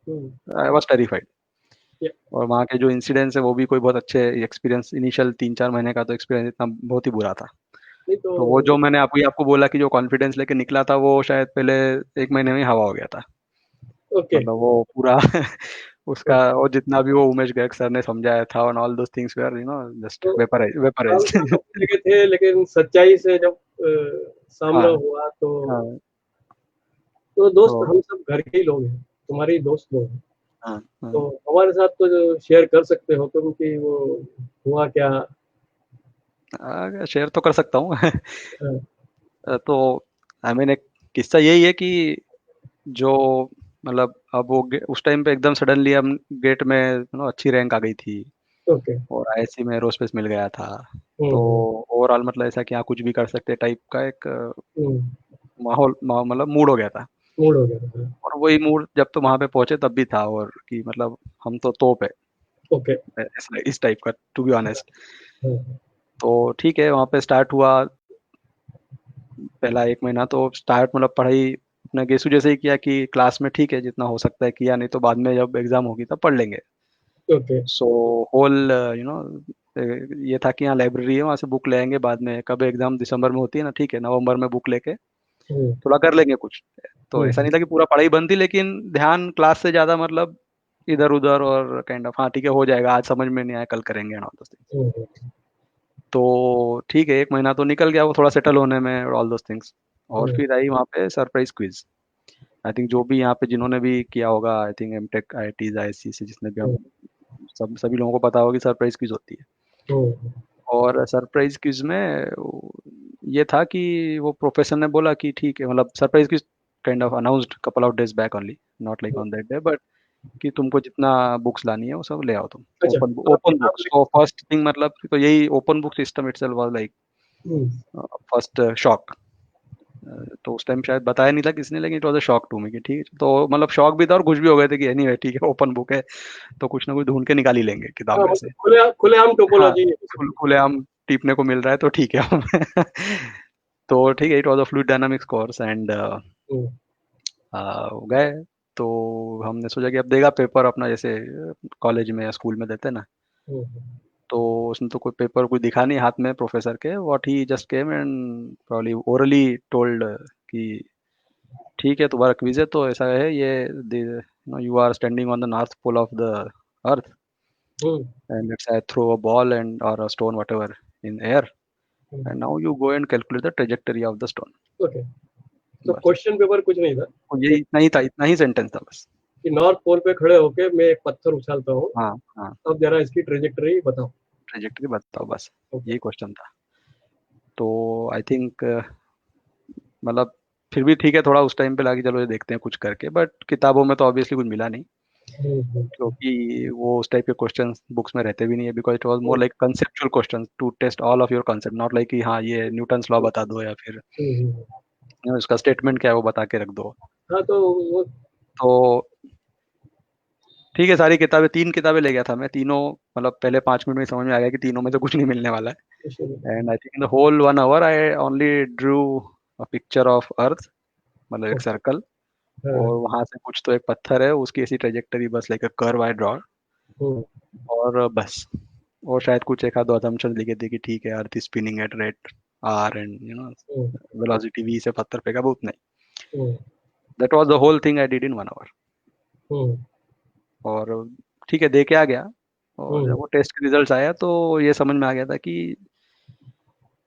हम्म, आई वॉज टेरिफाइड। या- और वहाँ के जो इंसिडेंट्स है वो भी कोई बहुत अच्छे एक्सपीरियंस, इनिशियल 3-4 महीने का तो एक्सपीरियंस इतना बहुत ही बुरा था। नहीं तो तो वो जो मैंने आपको बोला कि जो कॉन्फिडेंस लेके निकला था, वो शायद पहले 1 महीने में ही हवा हो गया था। ओके। मतलब वो पूरा उसका, और जितना भी वो उमेश गर्ग सर ने समझाया था, और all those things were just तो काम वेपराइज्ड। तो सब जगह थे, लेकिन सच्चाई से जब सामना हाँ हुआ तो हाँ दोस्त तो हम सब घर के ही लोग हैं, तुम्हारे ही दोस्त लोग हैं। हाँ तो हाँ हमारे साथ तो जो शेयर कर सकते हो तुम कि वो हुआ क्या? शेयर तो कर सकता हूँ। हाँ, तो आई मीन एक किस्सा यही है कि जो मतलब अब वो उस टाइम पे एकदम सडनली हम गेट में अच्छी रैंक आ गई थी, ओके। और आईआईसी में एरोस्पेस मिल गया था। तो हम्म, ओवरऑल मतलब ऐसा कि हाँ कुछ भी कर सकते टाइप का एक हम्म, मतलब मूड हो गया था। मूड हो गया था। और वही मूड जब तो वहां पे पहुंचे तब भी था, और कि मतलब हम तो तोप है ओके। इस टाइप का, टू बी ऑनेस्ट। हाँ, तो ठीक है, वहां पे स्टार्ट हुआ। पहला 1 महीना तो स्टार्ट मतलब पढ़ाई अपना गेसु जैसे ही किया कि क्लास में ठीक है जितना हो सकता है किया, नहीं तो बाद में जब एग्जाम होगी तब पढ़ लेंगे। Okay. So whole you know ये था कि यहाँ लाइब्रेरी है, वहाँ से बुक ले आएंगे, बाद में कब एग्जाम दिसंबर में होती है ना, ठीक है नवंबर में बुक लेके हम्म, थोड़ा कर लेंगे कुछ। तो ऐसा हम्म, नहीं था कि पूरा पढ़ाई बंद थी, लेकिन ध्यान क्लास से ज्यादा मतलब इधर उधर, और काइंड ऑफ हाँ ठीक है हो जाएगा, आज समझ में नहीं आया कल करेंगे एंड ऑल दोस थिंग्स। हम्म, तो ठीक है 1 महीना तो निकल गया वो थोड़ा सेटल होने में, ऑल दोस थिंग्स। और हम्म, फिर आई वहाँ पे सरप्राइज क्विज। आई थिंक जो भी यहाँ पे जिन्होंने भी किया होगा, I think MTech IITs IISc से जिसने भी, हम सभी लोगों को पता होगा कि सरप्राइज क्विज होती है। हम्म, और सरप्राइज क्विज में ये था कि वो प्रोफेसर ने बोला कि ठीक है, मतलब surprise quiz kind of announced couple of days back only, not like on that day, but कि तुमको जितना बुक्स लानी है वो सब ले आओ तुम। अच्छा, ओपन आप ओपन आप बुक्स, तो फर्स्ट थिंग मतलब तो यही open book system itself was like hmm, first shock. तो उस टाइम शायद बताया नहीं था किसने, लेकिन it was a shock to me कि ठीक है। तो मतलब शॉक भी था और खुश भी हो गए थे कि एनीवे ठीक है ओपन बुक है, तो कुछ ना कुछ ढूंढ के निकाल ही लेंगे किताब हाँ, में से। मतलब खुलेआम हाँ, टोपोलॉजी है basically। खुलेआम टीपने को मिल रहा है तो ठीक है हम। तो ठीक है, it was a fluid dynamics course and hmm, गए। तो हमने सोचा कि अब देगा पेपर अपना, जैसे कॉलेज में या स्कूल में देते ना। हम्म, तो उसने तो कोई पेपर कोई दिखा नहीं हाथ में प्रोफेसर के, what he just came and probably orally told कि ठीक है तुम्हारा क्विज है तो ऐसा है ये, you are standing on the north pole of the earth, hmm, and let's say throw a ball and or a stone whatever in air, and now you go and calculate the trajectory of the stone। Okay. तो बस क्वेश्चन पेपर कुछ नहीं था तो यही इतना ही सेंटेंस था बस। कि नॉर्थ पोल पे खड़े होके मैं एक पत्थर उछालता हूँ, हाँ हाँ, अब जरा इसकी ट्रेजेक्टरी बताओ। ट्रेजेक्टरी बताओ बस, ओके। यही क्वेश्चन था। तो आई थिंक मतलब फिर भी ठीक है, थोड़ा उस टाइम पे लगा कि चलो ये देखते हैं कुछ करके, बट किताबों में तो ऑब्वियसली कुछ मिला नहीं, क्योंकि वो उस टाइप के क्वेश्चंस बुक्स में रहते भी नहीं है, because it was more hmm, like conceptual questions to test all of your concept, not like कि हाँ ये न्यूटन्स लॉ बता दो या फिर हम्म, इसका स्टेटमेंट क्या है वो बता के रख दो। हाँ तो वो तो ठीक है, सारी किताबें 3 किताबें ले गया था मैं, तीनों मतलब पहले 5 मिनट में ही समझ में आ गया कि तीनों में से कुछ नहीं मिलने वाला है। And I think in the whole 1 hour I only drew a picture of earth, मतलब एक ओके। सर्कल, और हाँ, वहां से कुछ तो एक पत्थर है उसकी ऐसी ट्रेजेक्टरी, बस like a curve I draw, hmm, और बस। और शायद कुछ एक आध दो assumptions लिखे थे कि ठीक है earth spinning at rate R and hmm, velocity V से पत्थर फेंका, बहुत नहीं। Hmm, that was the whole thing I did in 1 hour. Hmm, और ठीक है दे के आ गया। और जब हम्म, वो टेस्ट के रिजल्ट्स आया तो ये समझ में आ गया था कि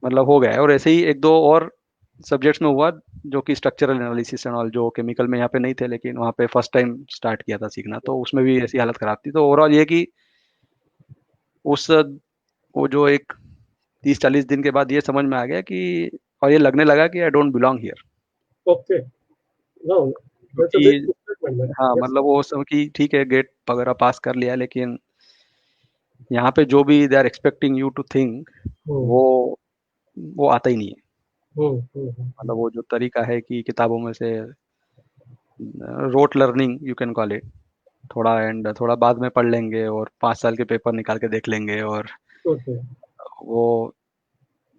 मतलब हो गया है। और ऐसे ही एक दो और सब्जेक्ट्स में हुआ जो कि स्ट्रक्चरल एनालिसिस एंड ऑल, जो केमिकल में यहाँ पे नहीं थे, लेकिन वहाँ पे फर्स्ट टाइम स्टार्ट किया था सीखना, तो उसमें भी ऐसी हालत खराब थी। तो ओवरऑल ये कि उस वो जो एक 30-40 दिन के बाद ये समझ में आ गया कि, और ये लगने लगा कि I don't belong here. Okay, no, that's a क्योंकि वेरी गुड स्टेटमेंट मैन, हाँ यस। मतलब वो सब कि ठीक है गेट वगैरह पास कर लिया, लेकिन यहाँ पे जो भी they are expecting you to think, hmm, वो वो आता ही नहीं है। हम्म, मतलब वो जो तरीका है कि किताबों में से rote learning you can call it, थोड़ा एंड थोड़ा बाद में पढ़ लेंगे और 5 साल के पेपर निकाल के देख लेंगे, और ओके। वो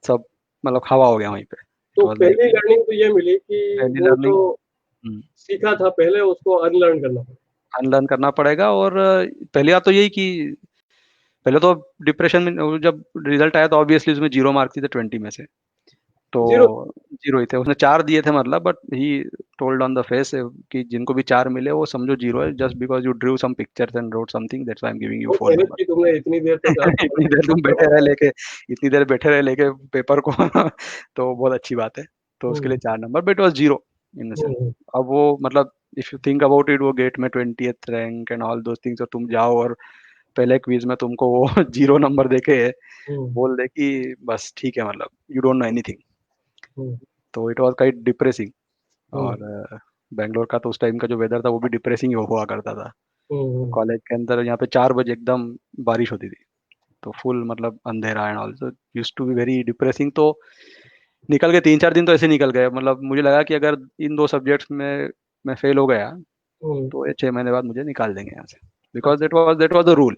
सब मतलब हवा हो गया वहीं पे। इट तो वाज पहली लाइक लर्निंग तो ये मिली कि पहली वो जो लर्निंग सीखा था पहले उसको अनलर्न करना पड़ा। अनलर्न करना पड़ेगा। और पहली बात तो यही कि पहले तो डिप्रेशन में जब रिजल्ट आया तो ऑब्वियसली उसमें 0 मार्क्स थे 20 में से, तो जीरो। 0 ही थे। उसने 4 दिए थे मतलब, but he told on the face कि जिनको भी 4 मिले वो समझो 0 है, just because you drew some pictures and wrote something, that's why I am giving you बहुत 4 मेहनत नंबर। की तुमने इतनी देर तक आपको इतनी देर तुम बैठे रहे लेके, इतनी देर बैठे रहे लेके पेपर को तो बहुत अच्छी बात है। तो उसके लिए hmm, 4 number, but was 0 in the sense. Hmm, अब वो मतलब if you think about it, वो गेट में 20th rank and all those things, और तुम जाओ और पहले क्विज में तुमको वो 0 नंबर देके हम्म, बोल दे कि बस ठीक है, मतलब यू डोंट नो एनीथिंग। हम्म, तो इट वाज काइट डिप्रेसिंग। हम्म, और बैंगलोर का तो उस टाइम का जो वेदर था वो भी डिप्रेसिंग ही हुआ करता था। हम्म, कॉलेज के अंदर यहाँ पे 4 बजे एकदम बारिश होती थी, तो फुल मतलब अंधेरा and also used to be very depressing. तो निकल गए 3-4 दिन तो ऐसे निकल गए। मतलब मुझे लगा कि अगर इन 2 सब्जेक्ट्स में मैं फेल हो गया हम्म, तो ये 6 महीने बाद मुझे निकाल देंगे यहाँ से, बिकॉज अच्छा, that was the rule.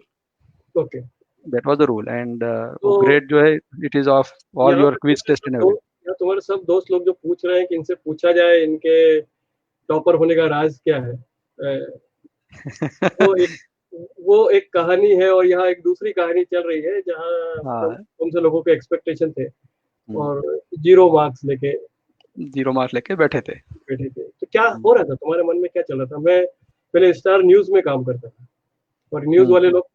Okay. That was the rule and वो तो ग्रेड जो है इट इज ऑफ ऑल यहाँ योर पे क्विज तुम्हारे टेस्ट सब एंड एवरीथिंग। दोस्त, यहाँ तुम्हारे सब दोस्त लोग जो पूछ रहे हैं कि इनसे पूछा जाए इनके टॉपर होने का राज क्या है, वो एक वो एक कहानी है और यहाँ एक दूसरी कहानी चल रही है जहाँ हाँ। तुमसे लोगों के एक्सपेक्टेशन थे हम्म, और 0 मार्क्स लेके 0 मार्क्स लेके बैठे थे। बैठे थे। तो क्या हम्म, हो रहा था तुम्हारे मन में, क्या चल रहा था? मैं पहले स्टार न्यूज में काम करता था और न्यूज हम्म, वाले लोग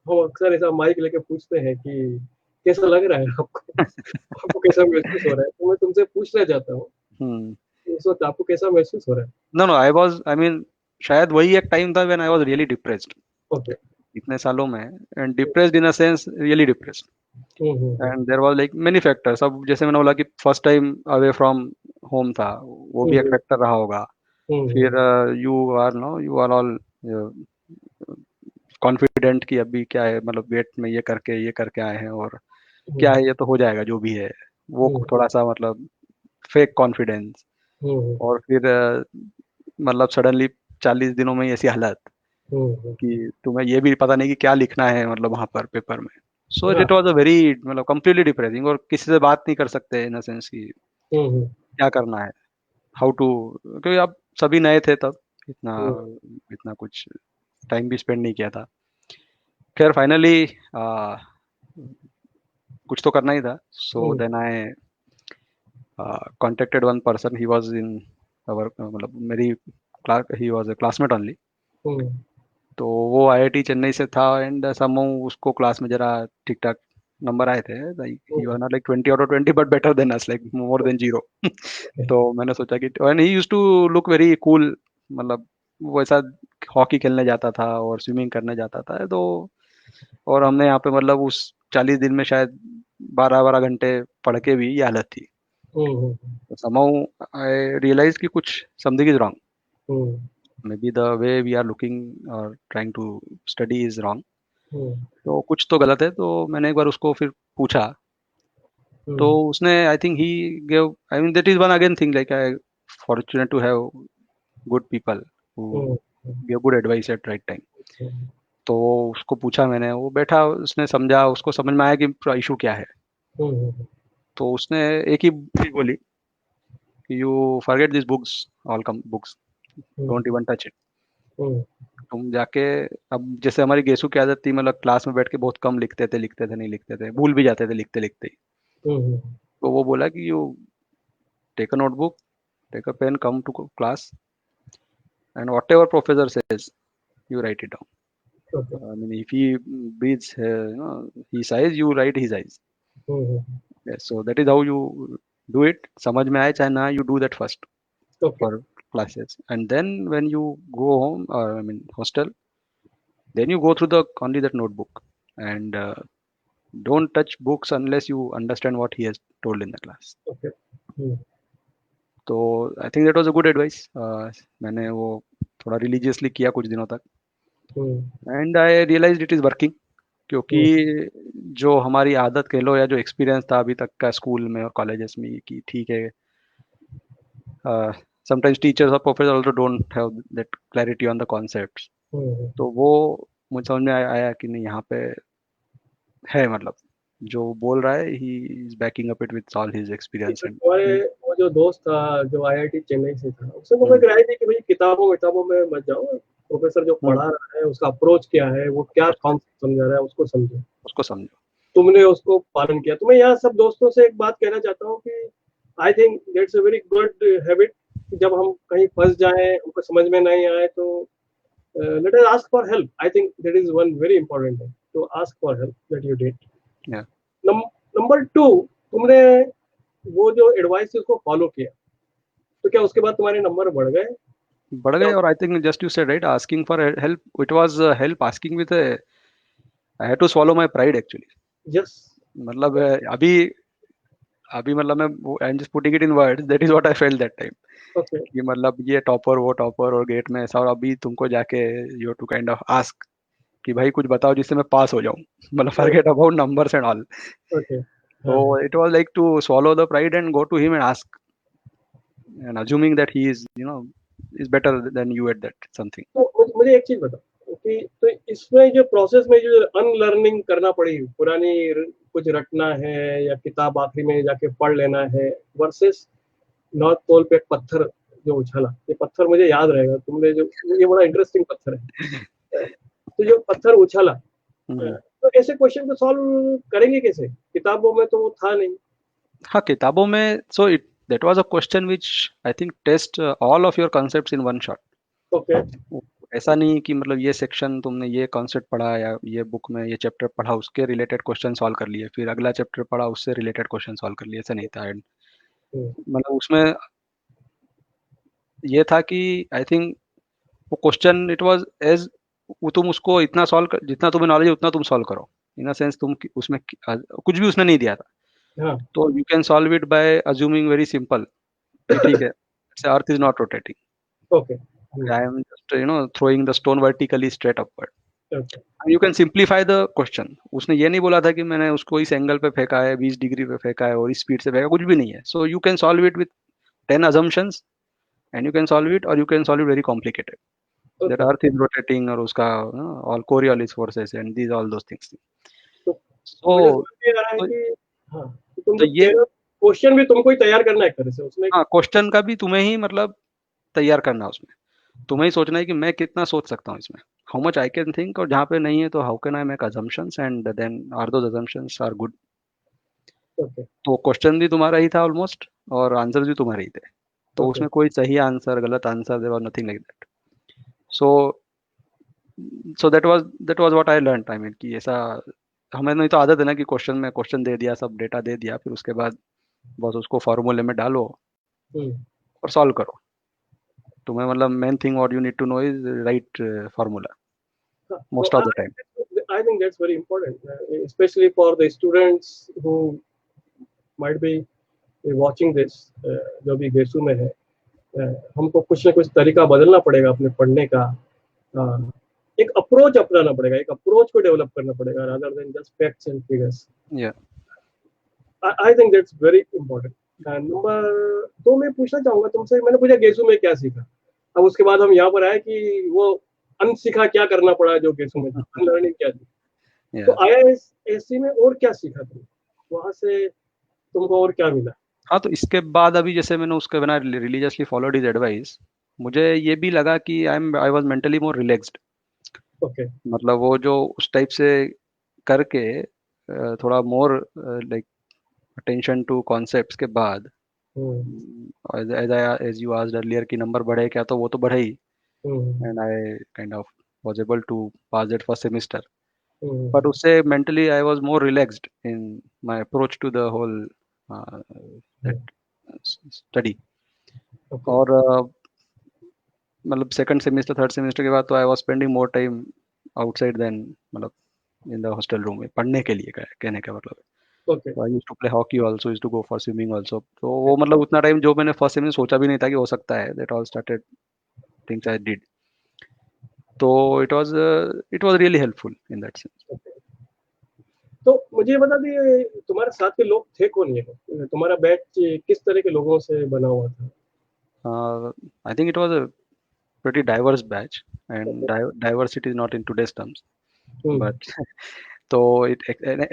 हम अक्सर ऐसा माइक लेके पूछते हैं कि कैसा लग रहा है आपको, आपको कैसा महसूस हो रहा है? तो मैं तुमसे पूछना चाहता हूँ हम्म। कि इस वक्त आपको कैसा महसूस हो रहा है? नो नो आई मीन शायद वही एक टाइम था when I was really depressed okay. इतने सालों में, and depressed in a sense really depressed. Hmm, hmm, and there was like many factors. अब जैसे मैंने बोला कि first time away from home था, वो भी एक हम्म, फैक्टर रहा होगा। फिर hmm, you are all confident कि अभी क्या है, मतलब वेट में ये करके आए हैं, और क्या हम्म, है ये तो हो जाएगा जो भी है, वो हम्म, थोड़ा सा मतलब फेक कॉन्फिडेंस। हम्म, और फिर मतलब सडनली 40 दिनों में ही ऐसी हालत हम्म, कि तुम्हें ये भी पता नहीं कि क्या लिखना है, मतलब वहां पर पेपर में। सो हाँ, इट वाज अ वेरी मतलब कंप्लीटली डिप्रेसिंग, और किसी से बात नहीं कर सकते इन द सेंस कि हम्म, क्या करना है, हाउ टू, क्योंकि आप सभी नए थे तब, इतना हम्म, इतना कुछ टाइम भी स्पेंड नहीं किया था। खैर फाइनली कुछ तो करना ही था। So hmm, then I contacted one person, he was in our मतलब मेरी class, he was a classmate only. Hmm, तो वो आईआईटी चेन्नई से था, एंड समहाउ उसको क्लास में जरा ठीक ठाक नंबर आए थे, like he was not like 20 out of 20 but better than us, like more than 0। Okay. तो मैंने सोचा कि, and he used to look very cool, मतलब वो ऐसा हॉकी खेलने जाता था और स्विमिंग करने जाता था। तो और हमने यहाँ पे मतलब उस 40 दिन में शायद 12-12 घंटे पढ़ के भी ये हालत थी। हम्म, तो समहाउ आई रियलाइज कि कुछ something is wrong, hmm, maybe the way we are looking और trying to study is wrong. Hmm, तो कुछ तो गलत है। तो मैंने एक बार उसको फिर पूछा, तो हम्म, उसने I think he gave, I mean that is one again thing, like I fortunate to have good people who hmm, give good advice at right time. Hmm, तो उसको पूछा मैंने, वो बैठा, उसने समझा, उसको समझ में आया कि इशू क्या है। हम्म, तो उसने एक ही चीज बोली कि you forget this books, all come books, don't even touch it. Hmm, तुम जाके, अब जैसे हमारी गेसु की आदत थी, मतलब क्लास में बैठ के बहुत कम लिखते थे नहीं लिखते थे, भूल भी जाते थे लिखते लिखते ही। हम्म, तो वो बोला कि you take a notebook, take a pen, come to class, and whatever professor says you write it down. Okay. I mean, if he breathes, his eyes, you write his eyes. Hmm, Yes, so that is how you do it. समझ में आए चाहे ना, you do that first okay. for classes, and then when you go home, or I mean hostel, then you go through the only that notebook, and don't touch books unless you understand what he has told in the class. Okay. Hmm, तो I think that was a good advice. मैंने वो थोड़ा रिलीजियसली किया कुछ दिनों तक, and I realised it is working. क्योंकि जो हमारी आदत कह लो या जो एक्सपीरियंस था अभी तक का स्कूल में और कॉलेजेस में कि ठीक है, समटाइम्स टीचर्स और professor also don't have that clarity on the concepts. तो वो मुझे समझ में आया कि नहीं, यहाँ पे है मतलब जो बोल रहा है he is banking up it with all his experience and हमारे वो जो दोस्त था जो आईआईटी चेन्नई से था, उसने मुझे एक राय दी कि भाई किताबों में मत जाओ, प्रोफेसर जो पढ़ा रहा है उसका अप्रोच क्या है, वो क्या कॉन्सेप्ट समझा रहा है, उसको समझो। उसको समझो। तुमने उसको पालन किया। तो मैं यहाँ सब दोस्तों से एक बात कहना चाहता हूँ कि I think that's a very good habit. जब हम कहीं फंस जाएं, हमको समझ में नहीं आए, तो let us ask for help. I think that is one very important thing, to ask for help that you did. Yeah. Number two, तुमने वो जो एडवाइस थी उसको फॉलो किया, तो क्या उसके बाद तुम्हारे नंबर बढ़ गए? बढ़ क्या? गए। और I think just you said right, asking for help, it was help asking with I had to swallow my pride actually. Yes. मतलब अभी अभी मतलब मैं I am just putting it in words, that is what I felt that time. Okay. कि मतलब ये टॉपर वो टॉपर और गेट में ऐसा, और अभी तुमको जाके you to kind of ask कि भाई कुछ बताओ जिससे मैं पास हो जाऊं। मतलब forget about numbers and all. Okay. तो हाँ हाँ। It was like to swallow the pride and go to him and ask, and assuming that he is is better than you at that something. तो मुझे एक चीज बताओ कि तो इसमें जो प्रोसेस में जो अनलर्निंग करना पड़ी, पुरानी कुछ रटना है या किताब आखिरी में जाके पढ़ लेना है, वर्सेस नॉर्थ पोल पे एक पत्थर जो उछला, ये पत्थर मुझे याद रहेगा, तुमने जो, ये बड़ा इंटरेस्टिंग पत्थर है। तो जो पत्थर उछला, हम्म। तो ऐसे क्वेश्चन को सॉल्व करेंगे कैसे? किताबों में तो वो था नहीं। हाँ, किताबों में so it that was a question which I think test all of your concepts in one shot. Okay. ऐसा नहीं कि मतलब ये सेक्शन तुमने ये कॉन्सेप्ट पढ़ा या ये बुक में ये चैप्टर पढ़ा उसके रिलेटेड क्वेश्चन सॉल्व कर लिए, फिर अगला चैप्टर पढ़ा उससे रिलेटेड क्वेश्चन सॉल्व कर लिए, ऐसा नहीं था। And मतलब उसमें ये था कि आई थिंक वो क्वेश्चन इट वाज एज, वो तुम उसको इतना सॉल्व कर, जितना तुम्हें नॉलेज है उतना तुम सॉल्व करो। इन अ सेंस तुम उसमें कुछ भी उसने नहीं दिया था, हाँ। तो you can solve it by assuming very simple कि ठीक है, earth is not rotating, okay. I am just throwing the stone vertically straight upward. Okay. You can simplify the question. उसने ये नहीं बोला था कि मैंने उसको इस एंगल पे फेंका है, 20 डिग्री पे फेंका है और इस स्पीड से फेंका, कुछ भी नहीं है। So you can solve it with 10 assumptions, and you can solve it, और you can solve it very complicated, that okay. Earth is rotating और उसका all Coriolis forces and these all those things. तो सो मुझे समझ में आ रहा है कि हाँ, तो तुम तो जो ये कह रहे हो, क्वेश्चन भी तुमको ही तैयार करना है एक तरह से उसमें। हाँ, क्वेश्चन का भी तुम्हें ही मतलब तैयार करना है उसमें। तुम्हें ही सोचना है कि मैं कितना सोच सकता हूँ इसमें, how much I can think, और जहाँ पे नहीं है तो how can I make assumptions and then are those assumptions are good. Okay. तो क्वेश्चन भी तुम्हारा ही था ऑलमोस्ट, और आंसर भी तुम्हारे ही थे। तो ओके। उसमें कोई सही आंसर गलत answer, there was nothing like that. So so that was what I learn. I mean कि ऐसा हमें नहीं तो आदत है ना कि क्वेश्चन में क्वेश्चन दे दिया, सब डेटा दे दिया, फिर उसके बाद बस उसको फार्मूले में डालो हम्म। और सॉल्व करो। तुम्हें मतलब main thing what you need to know is right formula हाँ, तो most of the time. I think that's very important, especially for the students who might be watching this, जो भी गेसू में है। हमको कुछ ना कुछ तरीका बदलना पड़ेगा अपने पढ़ने का। एक अप्रोच अपनाना पड़ेगा, एक अप्रोच को डेवलप करना पड़ेगा, rather than just facts and figures. या I think that's very important. Number दो मैं पूछना चाहूंगा तुमसे, मैंने पूछा गेसू में क्या सीखा, अब उसके बाद हम यहाँ पर आए कि वो अनसीखा क्या करना पड़ा जो गेसू में था, अनलर्निंग क्या थी। तो या आईआईएससी में और क्या सीखा तुमने वहां से, तुमको और क्या मिला? हाँ, तो इसके बाद अभी जैसे मैंने उसके बिना रिलीजियसली फॉलोड हिज एडवाइस, मुझे ये भी लगा कि I was mentally more relaxed. Okay. मतलब वो जो उस टाइप से करके थोड़ा more like attention to concepts के बाद, hmm. As you asked earlier कि नंबर बढ़े क्या, तो वो तो बढ़े ही। Hmm. And I kind of was able to pass that first semester. But hmm. उससे mentally I was more relaxed in my approach to the whole that study. Okay. और मतलब सेकंड सेमेस्टर थर्ड सेमेस्टर के बाद तो I was spending more time outside then, मतलब इन द हॉस्टल रूम में पढ़ने के लिए कहने का मतलब है। Okay. I used to play hockey also, used to go for swimming also. तो वो मतलब उतना टाइम जो मैंने फर्स्ट सेम में सोचा भी नहीं था कि हो सकता है, that all started things I did. तो it was really helpful in that sense. तो मुझे ये बता दिए, तुम्हारे साथ के लोग थे कौन, ये लोग, तुम्हारा बैच किस तरह के लोगों से बना हुआ था? I think it was a pretty diverse batch, okay. and diversity is not in today's terms, hmm. but तो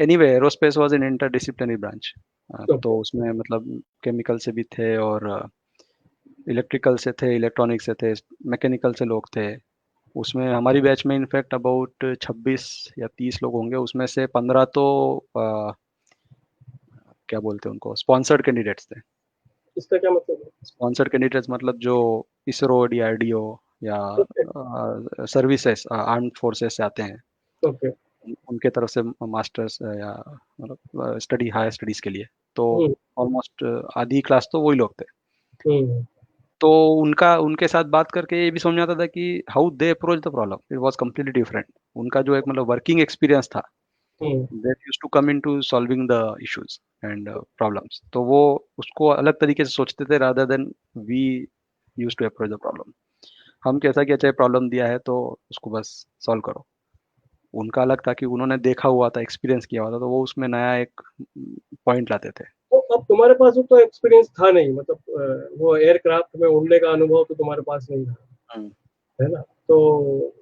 anyway aerospace was an interdisciplinary branch। तो ओके। उसमें मतलब केमिकल से भी थे, और इलेक्ट्रिकल से थे, इलेक्ट्रॉनिक से थे, मैकेनिकल से लोग थे। उसमें हमारी बैच में इनफैक्ट अबाउट 26 या 30 लोग होंगे, उसमें से 15 तो क्या बोलते हैं उनको, स्पॉन्सर्ड कैंडिडेट्स थे। इसका क्या मतलब है? स्पॉन्सर्ड कैंडिडेट्स मतलब जो इसरो, डीआरडीओ या ओके। सर्विसेज, आर्म्ड फोर्सेस से आते हैं, ओके। उनके तरफ से मास्टर्स या मतलब स्टडी, हायर स्टडीज के लिए। तो हम्म। ऑलमोस्ट आधी क्लास तो वही लोग थे। हम्म। तो उनका उनके साथ बात करके ये भी समझ में आता था कि how they approach the problem, it was completely different. उनका जो एक मतलब वर्किंग एक्सपीरियंस था, hmm. They used to come into solving the issues and problems. तो वो उसको अलग तरीके से सोचते थे, rather than we used to approach the problem. हम कैसा कि अच्छा प्रॉब्लम दिया है तो उसको बस सॉल्व करो। उनका अलग था कि उन्होंने देखा हुआ था, एक्सपीरियंस किया हुआ था, तो वो उसमें नया एक पॉइंट लाते थे। तो अब तुम्हारे पास तो एक्सपीरियंस था नहीं, मतलब वो एयरक्राफ्ट में उड़ने का अनुभव तो तुम्हारे पास नहीं था, हम्म, है ना? तो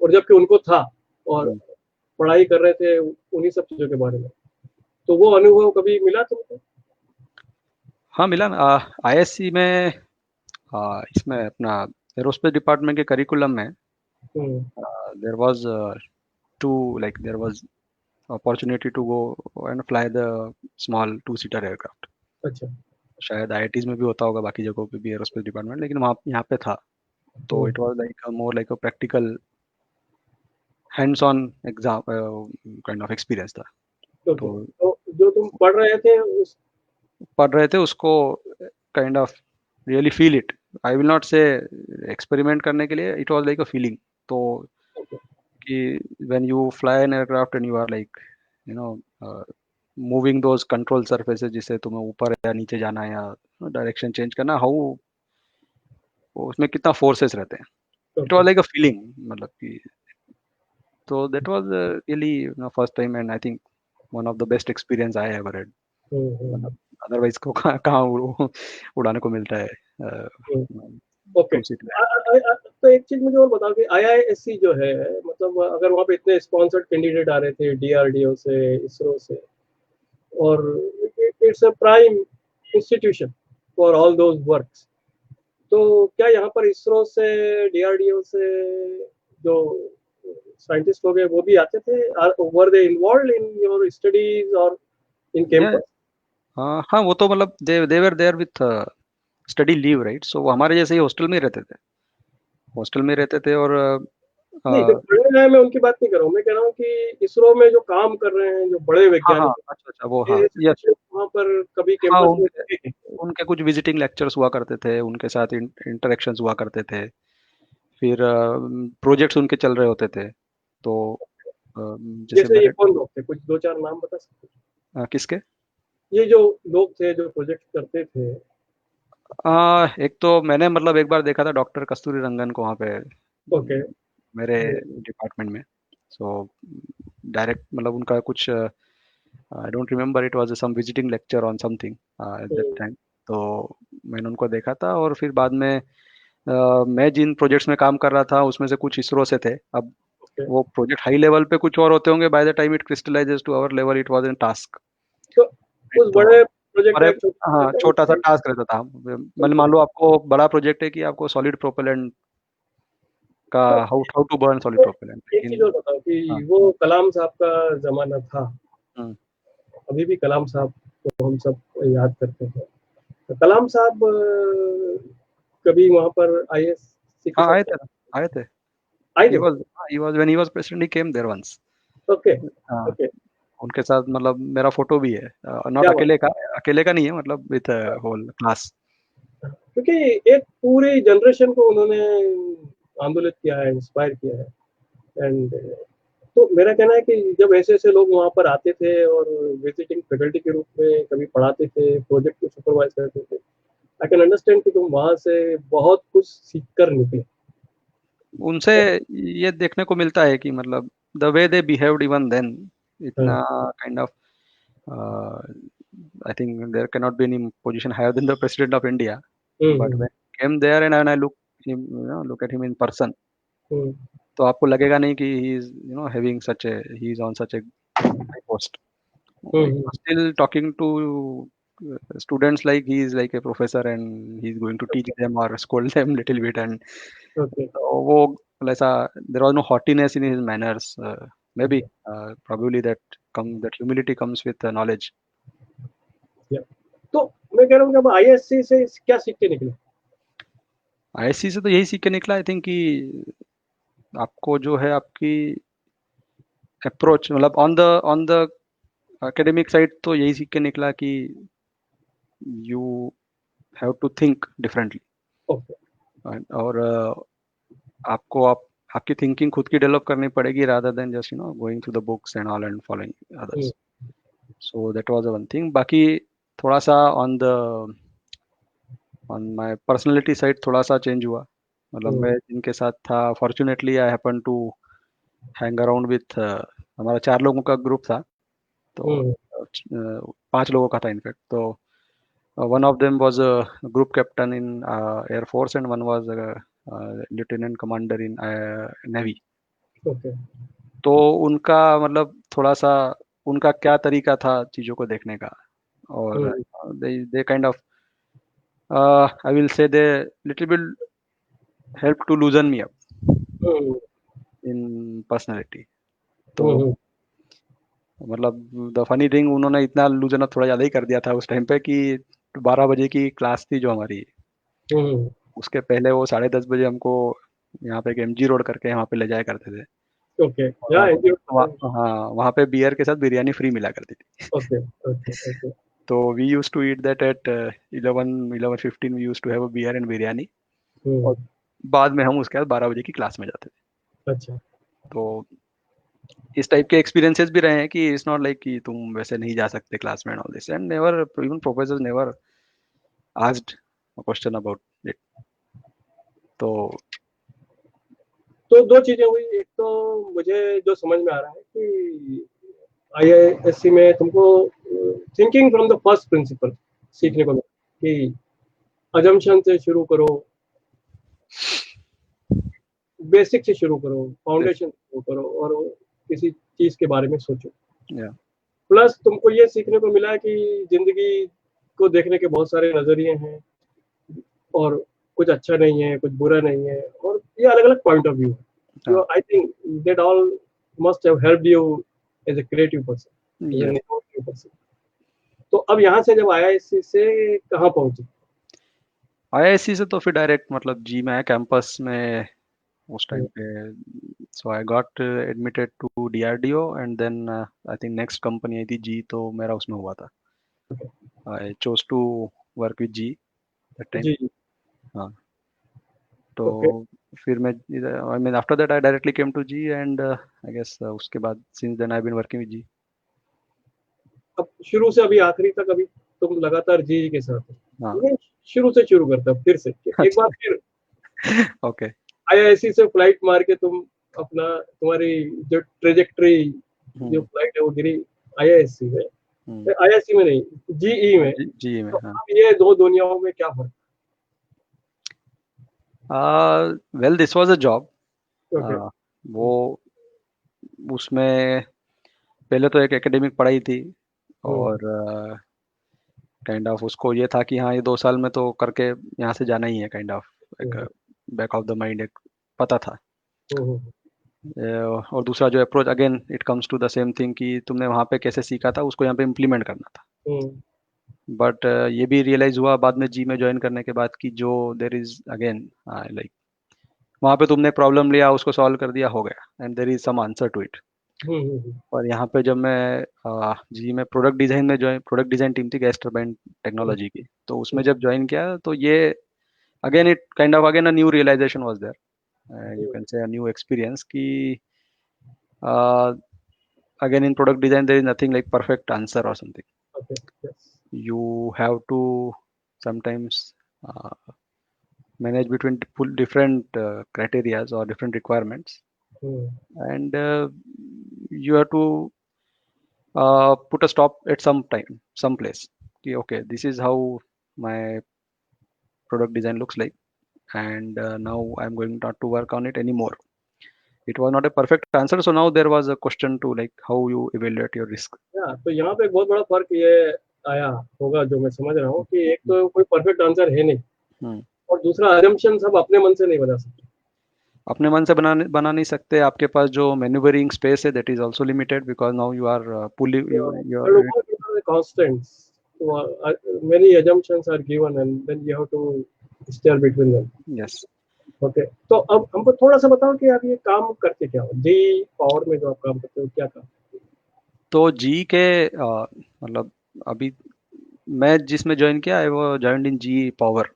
और जबकि उनको था, और हम्म। पढ़ाई कर रहे थे उन्हीं सब चीजों के बारे में, तो वो अनुभव कभी मिला तुमको? हाँ मिला ना, आईएससी में, इसमें अपना एरोस्पेस डिपार्टमेंट के करिकुलम में hmm. There was to, like there was opportunity to go and fly the small two seater aircraft. अच्छा। शायद आईआईटीज में भी होता होगा, बाकी जगहों पे भी एरोस्पेस डिपार्टमेंट, लेकिन वहाँ यहाँ पे था। तो hmm. It was like more like a practical hands on exam kind of experience था। ओके। तो तो जो तुम पढ़ रहे थे उस। पढ़ रहे थे उसको, kind of really feel it. I will not say experiment करने के लिए, it was like a feeling. तो ओके। कि when you fly an aircraft and you are like you know moving those control surfaces, जिससे तुम्हें ऊपर या नीचे जाना है या डायरेक्शन चेंज करना, हाउ उसमें कितना फोर्सेस रहते हैं। It okay. Was like a feeling, मतलब कि तो that was really first time, and I think one of the best experience I ever had. Hmm. मतलब अदरवाइज को कहाँ उड़ाने को मिलता है ओके। Two seater. तो एक चीज मुझे और बताओ कि आईआईएससी जो है, मतलब अगर वहाँ पे इतने स्पॉन्सर्ड कैंडिडेट आ रहे थे डीआरडीओ से, इसरो से, और it's a prime institution for all those works, तो क्या यहाँ पर इसरो से, डीआरडीओ से जो साइंटिस्ट हो गए वो भी आते थे? Were they involve in your studies और इन या कैंपस? हाँ हाँ, वो तो मतलब they were there with study leave, right. So वो हमारे जैसे ही हॉस्टल में ही रहते थे, हॉस्टल में रहते थे। और नहीं, जो पढ़ने आए मैं उनकी बात नहीं कर रहा हूँ, मैं कह रहा हूँ कि इसरो में जो काम कर रहे हैं, जो बड़े हाँ हाँ, वैज्ञानिक अच्छा अच्छा, वो हैं, हाँ, यस। ऐसे वहाँ पर कभी हाँ, कैंपस में उनके गए हैं? उनके कुछ विजिटिंग लेक्चर्स हुआ करते थे, उनके साथ इंटरेक्शंस हुआ करते थे। फिर प्रोजेक्ट्स उनके चल रहे होते थे। तो जैसे जैसे ये मेरे कौन लोग थे, कुछ दो चार नाम बता सकते हैं? किसके, ये जो लोग थे जो प्रोजेक्ट करते थे। एक तो मैंने मतलब एक बार देखा था डॉक्टर कस्तूरी रंगन को वहाँ पे, ओके। मेरे डिपार्टमेंट में। सो डायरेक्ट मतलब उनका कुछ, I don't remember, it was some visiting lecture on something at that time. तो मैंने उनको देखा था, और फिर बाद में मैं जिन प्रोजेक्ट्स में काम कर रहा था उसमें से कुछ इसरो से थे। अब ओके। वो प्रोजेक्ट हाई लेवल पे कुछ और होते होंगे, by the time it crystallises to our level it was an task. तो उस तो बड़े प्रोजेक्ट का बड़े, एक छोटा हाँ, सा छोटा सा था। टास्क रहता था। मैंने ओके। मान लो आपको बड़ा प्रोजेक्ट है कि आपको सॉलिड प्रोपेलेंट का, तो how how to burn solid तो प्रोपेलेंट, एक चीज लेकिन और बताओ हाँ। कि वो कलाम साहब का जमाना था, हम्म, अभी भी कलाम साहब को हम सब याद करते हैं, तो कलाम साहब कभी वहाँ पर आईएससी के हाँ साथ आए थे ना, आए थे। आए ही थे? Was he was when he was president, he came there once. Okay. हाँ, ओके। उनके साथ मतलब मेरा फोटो भी है, नॉट क्या अकेले बात का, अकेले का नहीं है, मतलब विथ होल क्लास। है, क्योंकि एक पूरी जनरेशन को उन्होंने आंदोलित किया है, इंस्पायर किया है। एंड तो मेरा कहना है कि जब ऐसे-ऐसे लोग वहाँ पर आते थे और विजिटिंग फैकल्टी के रूप में कभी पढ़ाते थे, प्रोजेक्ट को सुपरवाइज़ करते थे, आई कैन अंडरस्टैंड कि तुम वहाँ से बहुत कुछ सीख कर निकले। उनसे ये देखने को मिलता है कि मतलब the way they behaved even then, हाँ। इतना kind of, I think there can not be any position higher than the president of India, hmm, but hmm, when came there and I look him, look at him in person, hmm, तो आपको लगेगा नहीं कि he is having such a, he is on such a high post, hmm, he hmm, was still talking to students like he is like a professor and he is going to teach okay, them or scold them little bit, and okay, वो ऐसा, there was no haughtiness in his manners, maybe okay, probably that humility comes with knowledge. या तो मैं कह रहा हूँ कि अब आईएससी से क्या सीख के निकले? आईएससी से तो यही सीख के निकला आई थिंक कि आपको जो है आपकी अप्रोच, मतलब ऑन द एकेडमिक साइड तो यही सीख के निकला कि you have to think differently, okay, और आपको आपकी थिंकिंग खुद की डेवलप करनी पड़ेगी rather than just going through the books and all and following hmm, others. So that was one thing. बाकी थोड़ा सा ऑन माय पर्सनालिटी साइड थोड़ा सा चेंज हुआ, मतलब हुँ, मैं जिनके साथ था fortunately I happen to hang around with, हमारा 4 लोगों का ग्रुप था, तो हुँ, 5 लोगों का था इनफैक्ट। तो one of them was a group captain in Air Force and one was a lieutenant commander in Navy. Okay, तो उनका मतलब थोड़ा सा उनका क्या तरीका था चीज़ों को देखने का, और हुँ, they kind of, I will say they little bit helped to loosen me up hmm, in personality. तो हुँ, हुँ, मतलब द फनी थिंग, उन्होंने इतना लूजन अप थोड़ा ज़्यादा ही कर दिया था उस टाइम पे कि 12 बजे की क्लास थी जो हमारी, हुँ, उसके पहले वो 10:30 बजे हमको यहाँ पे एक एमजी रोड करके वहाँ पे ले जाया करते थे, ओके, और या एनजीओ पता है। हाँ, वहाँ पे बियर के साथ बिरयानी फ्री मिला करती थी। ओके, ओके, ओके, तो we use to eat that at 11:15, we use to have a beer and biryani, hmm, और बाद में हम उसके बाद 12 बजे की क्लास में जाते थे। अच्छा, तो इस टाइप के एक्सपीरियंसेस भी रहे हैं कि इट्स नॉट लाइक कि तुम वैसे नहीं जा सकते क्लास में, all this, and never even professor never asked a question about it. तो तो 2 चीज़ें हुई, एक तो मुझे जो समझ में आ रहा है कि आईआईएससी में तुमको thinking from the first principle सीखने को मिला कि अजम्पशन से शुरू करो, बेसिक से शुरू करो, फाउंडेशन से शुरू करो और किसी चीज़ के बारे में सोचो। या प्लस तुमको ये सीखने को मिला कि ज़िंदगी को देखने के बहुत सारे नज़रिए हैं और कुछ अच्छा नहीं है, कुछ बुरा नहीं है और ये अलग-अलग पॉइंट ऑफ व्यू है। जो आई think that all must have helped you as a creative person, as an yes, innovative person. तो अब यहाँ से जब आईआईएससी से कहाँ पहुँचे? आईआईएससी से तो फिर डायरेक्ट मतलब जी में कैंपस में उस टाइम हुँ, पे, so I got admitted to DRDO and then I think next company I थी जी, तो मेरा उसमें हुआ था। I chose to work with G that time. जी, जी, हाँ, तो ओके। फिर मैं, I mean after that I directly came to G and I guess उसके बाद since then I been working with G. अब शुरू से अभी आखिरी तक अभी तुम लगातार जी के साथ हो। हाँ। लेकिन शुरू से शुरू करते हैं फिर से कि एक बार अच्छा। फिर ओके। आईआईएससी से फ्लाइट मार के तुम अपना तुम्हारी जो ट्रेजेक्टरी जो हम्म। फ्लाइट है वो गिरी आईआईएससी में, हम्म। आईआईएससी में नहीं, जीई में। जी जी में, तो हाँ। अब ये दो दुनियाओं में क्या फर्क? Well this was a job. Okay. वो उसमें पहले तो एक एकेडमिक पढ़ाई थी, हम्म, और काइंड ऑफ उसको ये था कि हाँ ये 2 साल में तो करके यहाँ से जाना ही है, काइंड ऑफ एक hmm, back of the mind एक पता था। हम्म, और दूसरा जो approach, again it comes to the same thing कि तुमने वहाँ पे कैसे सीखा था उसको यहाँ पे इम्प्लीमेंट करना था। हम्म, बट ये भी रियलाइज हुआ बाद में जी में ज्वाइन करने के बाद कि जो देर इज अगेन लाइक, वहाँ पे तुमने प्रॉब्लम लिया उसको सॉल्व कर दिया हो गया and there is some answer to it. हम्म, और यहाँ पे जब मैं जी में प्रोडक्ट डिज़ाइन में ज्वाइन, प्रोडक्ट डिज़ाइन टीम थी गैस टरबाइन हम्म, टेक्नोलॉजी की, तो उसमें जब ज्वाइन किया तो ये again it kind of again a new realization was there, you can say a new experience कि uh, again in product design there is nothing like perfect answer or something. Okay. Yes. You have to sometimes manage between different criterias or different requirements, Hmm. and you have to put a stop at some time, some place. Okay, this is how my product design looks like, and now I'm going not to work on it anymore. It was not a perfect answer, so now there was a question to like how you evaluate your risk. या तो यहाँ पे एक बहुत बड़ा फर्क ये आया होगा जो मैं समझ रहा हूँ कि एक तो कोई परफेक्ट आंसर है नहीं हम्म, और दूसरा अजम्पशन सब अपने मन से नहीं बना सकते. अपने मन से बना नहीं सकते. आपके पास जो मैन्यूवरिंग स्पेस है that is also limited because now you are pulley you But what are the constants? So, many assumptions are given and then you have to steer between them. Yes. Okay, तो अब हमको थोड़ा सा बताओ कि आप ये काम करते क्या हो, जी पावर में जो आप काम करते हो क्या काम. तो जी के मतलब अभी मैं जिसमें ज्वाइन किया है वो ज्वाइन इन जी पावर.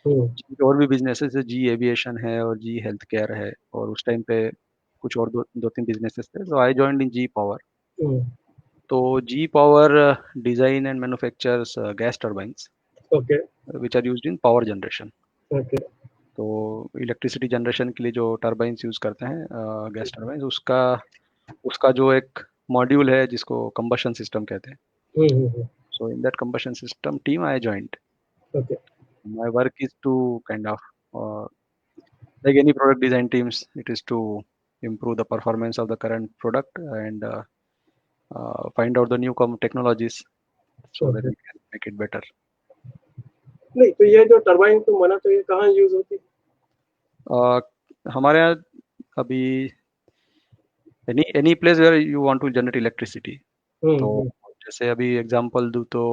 हम्म. और भी बिजनेसेस है, जी एविएशन है और जी हेल्थ केयर है, और उस टाइम पे कुछ और दो तीन बिजनेसेस थे, तो I joined in ji power. Hmm. तो GE power design and manufactures gas turbines okay. Which are used in power generation. Okay. तो इलेक्ट्रिसिटी जनरेशन के लिए जो टर्बाइंस यूज करते हैं गैस टर्बाइंस, उसका उसका जो एक मॉड्यूल है जिसको कंबशन सिस्टम कहते हैं. Hmm. So in that combustion system team I joined. Okay. My work is to kind of like any product design teams, it is to improve the performance of the current product and find out the new technologies so that okay. we can make it better. नहीं तो ये जो टरबाइन तुम बना तो ये कहाँ यूज होती है. Uh, हमारे यहाँ अभी any place where you want to generate electricity. तो हम्म. जैसे अभी एग्जांपल दूँ तो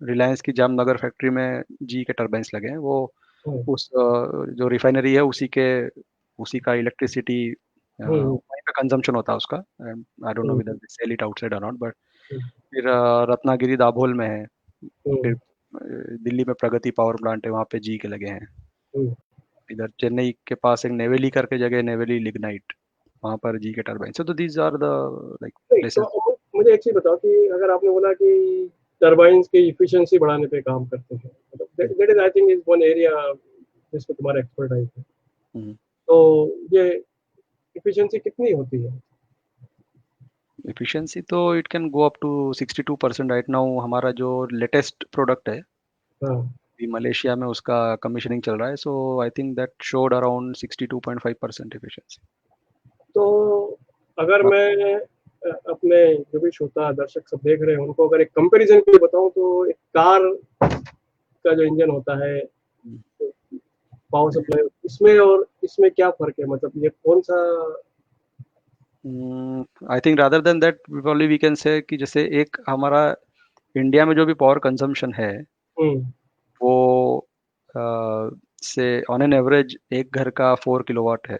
रिलायंस की जामनगर फैक्ट्री में जी के टर्बाइंस लगे हैं. वो हम्म. उस जो रिफाइनरी है उसी का इलेक्ट्रिसिटी हम्म. वहीं पे कंजम्पशन होता है उसका. I don't know hmm. Whether they sell it outside और नॉट, बट हम्म. फिर रत्नागिरी दाभोल में है. फिर हम्म. दिल्ली में प्रगति पावर प्लांट है, वहाँ पे जी के लगे हैं. हम्म. इधर चेन्नई के पास एक नेवेली करके जगह है, नेवेली लिग्नाइट, वहाँ पर जी के टर्बाइन. तो दीज आर द लाइक नहीं तो प्लेसेस. अब मुझे एक चीज बताओ कि अगर आपने बोला कि टरबाइन्स की इफिशिएंसी बढ़ाने पे काम करते हैं, मतलब that is I think is one area जिसमें तुम्हारा एक्सपर्टाइज है, तो ये इफिशिएंसी कितनी होती है. एफिशिएंसी तो it can go up to 62% right now. हमारा जो लेटेस्ट प्रोडक्ट है हाँ. अभी मलेशिया में उसका कमीशनिंग चल रहा है, so I think that showed around 62.5% efficiency. तो अगर मैं अपने जो भी श्रोता दर्शक सब देख रहे हैं उनको अगर एक कंपैरिजन के लिए बताऊं तो एक कार का जो इंजन होता है पावर सप्लाई, इसमें और इसमें क्या फर्क है, मतलब ये कौन सा. I think rather than that probably we can say कि जैसे एक हमारा इंडिया में जो भी पावर कंजम्पशन है हम्म. वो से ऑन एन एवरेज एक घर का 4 किलोवाट है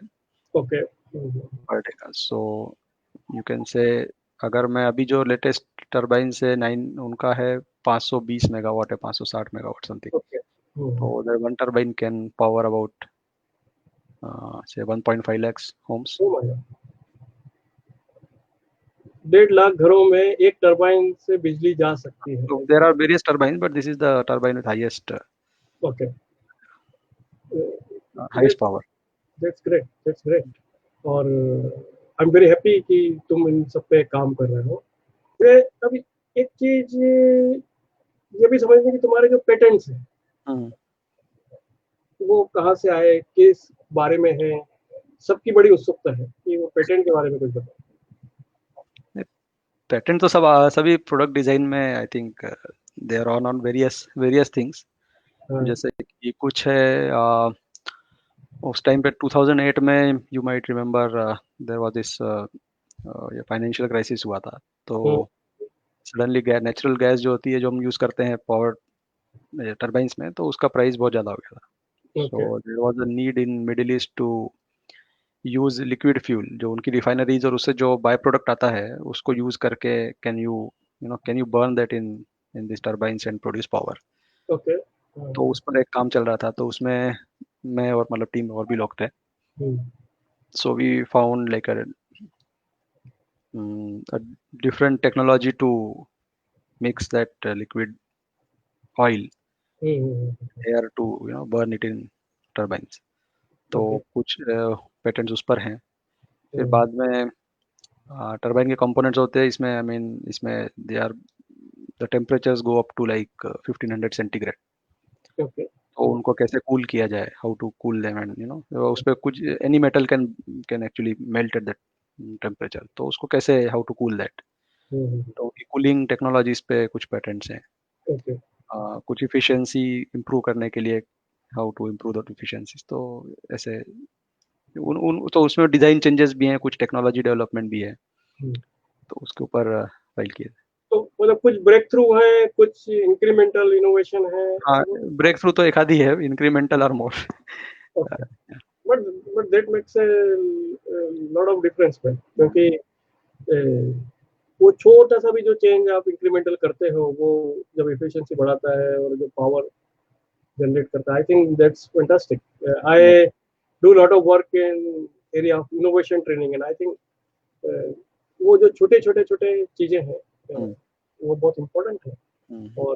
ओके. पर डे का. सो यू कैन से अगर मैं अभी जो लेटेस्ट टर्बाइन से 9 उनका है 520 मेगावाट है, 560 मेगावाट समथिंग. ओके. तो the one turbine can power about say 1.5 lakhs homes. 1.5 lakh घरों में एक टरबाइन से बिजली जा सकती है. So there are various turbines, but this is the turbine with highest okay. highest power. That's great, that's great. और आई एम वेरी हैप्पी कि तुम इन सब पे काम कर रहे हो. ये अभी एक चीज ये भी समझने की तुम्हारे जो पेटेंट्स हैं हम्म. वो कहाँ से आए, किस बारे में है, सबकी बड़ी उत्सुकता है कि वो पेटेंट के बारे में कुछ बताओ. पेटेंट तो सभी प्रोडक्ट डिजाइन में I think they are on various various things. हाँ. जैसे कि कुछ है उस टाइम पे 2008 में you might remember there was this ये फाइनेंशियल क्राइसिस हुआ था. तो hmm. Suddenly gas, natural gas जो होती है जो हम यूज़ करते हैं पावर टर्बाइंस में, तो उसका प्राइस बहुत ज़्यादा हो गया था. Okay. So there was a need in Middle East to use liquid fuel, जो उनकी रिफाइनरीज और उससे जो बाय प्रोडक्ट आता है उसको यूज़ करके can you burn that in in this turbines and produce power. Okay. तो उस पर एक काम चल रहा था, तो उसमें मैं और मतलब टीम में और भी लोग थे. Hmm. So we found like a different technology to mix that liquid oil air to burn it in turbines. तो ओके। कुछ पेटेंट्स उस पर हैं। फिर बाद में टरबाइन के कंपोनेंट्स होते हैं इसमें, आई मीन इसमें they are the temperatures go up to like 1500 centigrade. Okay. तो उनको कैसे कूल किया जाए, how to cool them, and उस पर कुछ any metal can can actually melt at that temperature, तो उसको कैसे हाउ टू कूल दैट। तो उनकी कूलिंग टेक्नोलॉजीज पे कुछ पेटेंट्स हैं। ओके। कुछ इफिशिएंसी इंप्रूव करने के लिए हाउ टू इम्प्रूव द इफिशिएंसीज, तो ऐसे उन उन तो उसमें डिज़ाइन चेंजेस भी हैं, कुछ टेक्नोलॉजी डेवलपमेंट भी है, तो उसके ऊपर फाइल किए। तो मतलब कुछ ब्रेक थ्रू है, कुछ इंक्रीमेंटल इनोवेशन है। हाँ, ब्रेक थ्रू तो एक आधी है, इंक्रीमेंटल और more. Okay. But but that makes a lot of difference man, क्योंकि वो छोटा सा भी जो चेंज आप इंक्रीमेंटल करते हो वो जब एफिशिएंसी बढ़ाता है और जो पावर जनरेट करता है, I think that's fantastic. I do lot of work in area of innovation training and I think वो जो छोटे छोटे छोटे चीजें हैं वो बहुत इंपॉर्टेंट है। और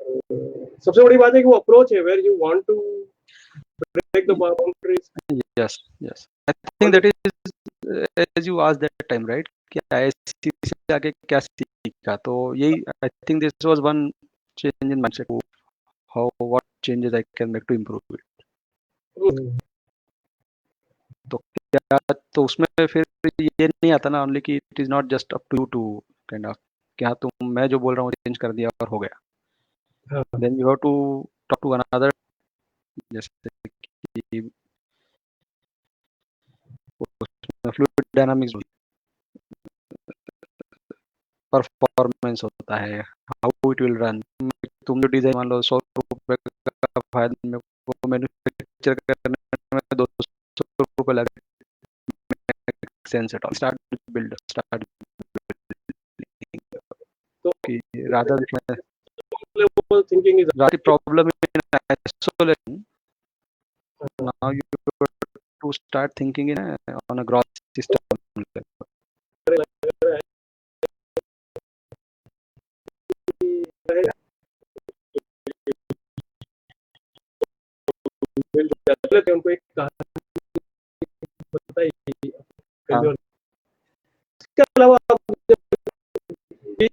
सबसे बड़ी बात है कि वो अप्रोच है where you want to break the boundaries. Yes yes, I think that is as you asked that time, right, कि आईआईएससी से आगे क्या सीखा, तो यही I think this was one change in mindset, how what changes I can make to improve it. तो क्या, तो उसमें फिर ये नहीं आता ना ओनली कि it is not just up to you to kind of, क्या तुम मैं जो बोल रहा हूँ चेंज कर दिया और हो गया। हाँ। Then you have to talk to another, जैसे कि फ्लूइड डायनामिक्स, परफॉर्मेंस होता है, हाउ इट विल रन। तुम जो डिजाइन मान लो 100 रुपए का फायदा में वो मैन्युफैक्चर करने में 200 रुपए लगे, सेंस एट ऑल स्टार्ट तो कि rather level thinking is the problem in isolation. Now you have to start thinking in on a gross system level. उनको एक कहानी बताई हाँ, फेल्योर। इसके अलावा आप भी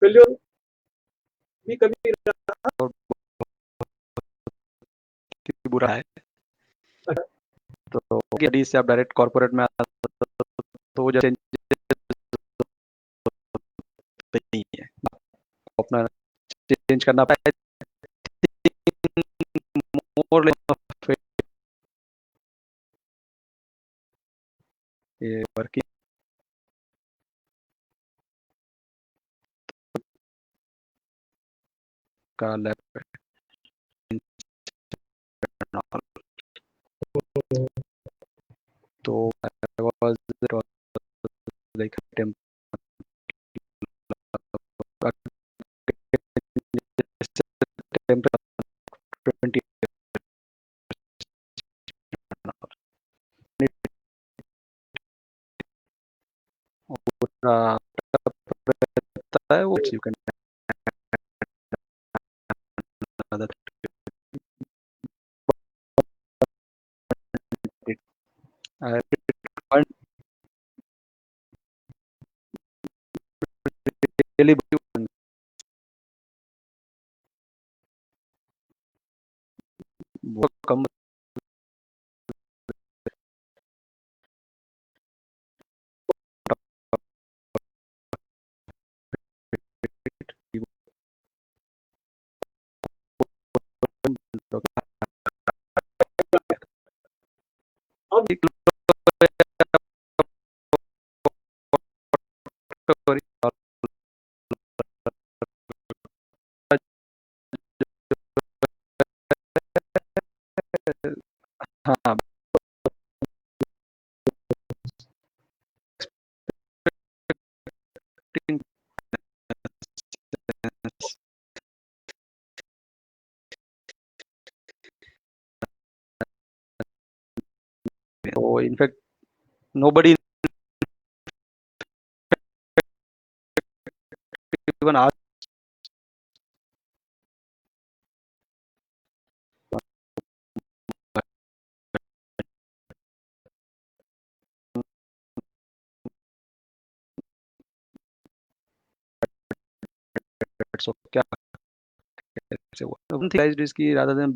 फेल्योर भी कभी और बुरा है, तो यदि से आप डायरेक्ट कॉर्पोरेट में आते हो, तो वो जैसे नहीं है, आपको अपना चेंज करना पड़ेगा, मोर ये वर्किंग का लैब, तो I was like टेम्परेचर 20 रहता है, वो यू कैन रियली बहुत कम अब हाँ, So in fact, nobody even asked. So क्या कैसे हुआ? One thing is कि rather than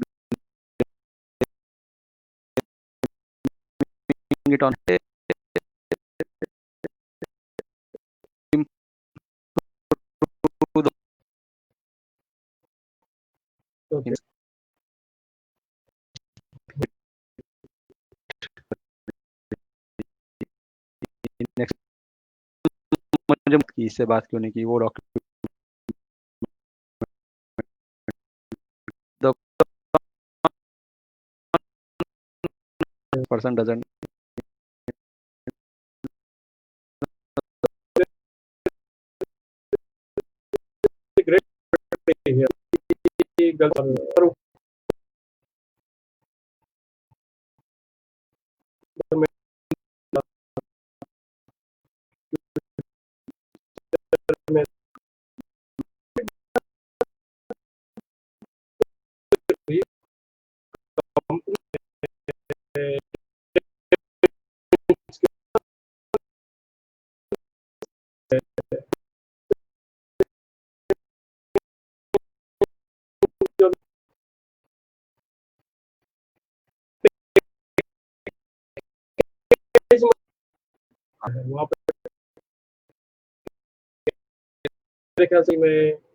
bringing it on improve Okay. the next मुझे कि इससे बात क्यों नहीं की वो doctor the person doesn't Great here. गलत वहाँ पे मेरे ख्याल से मैं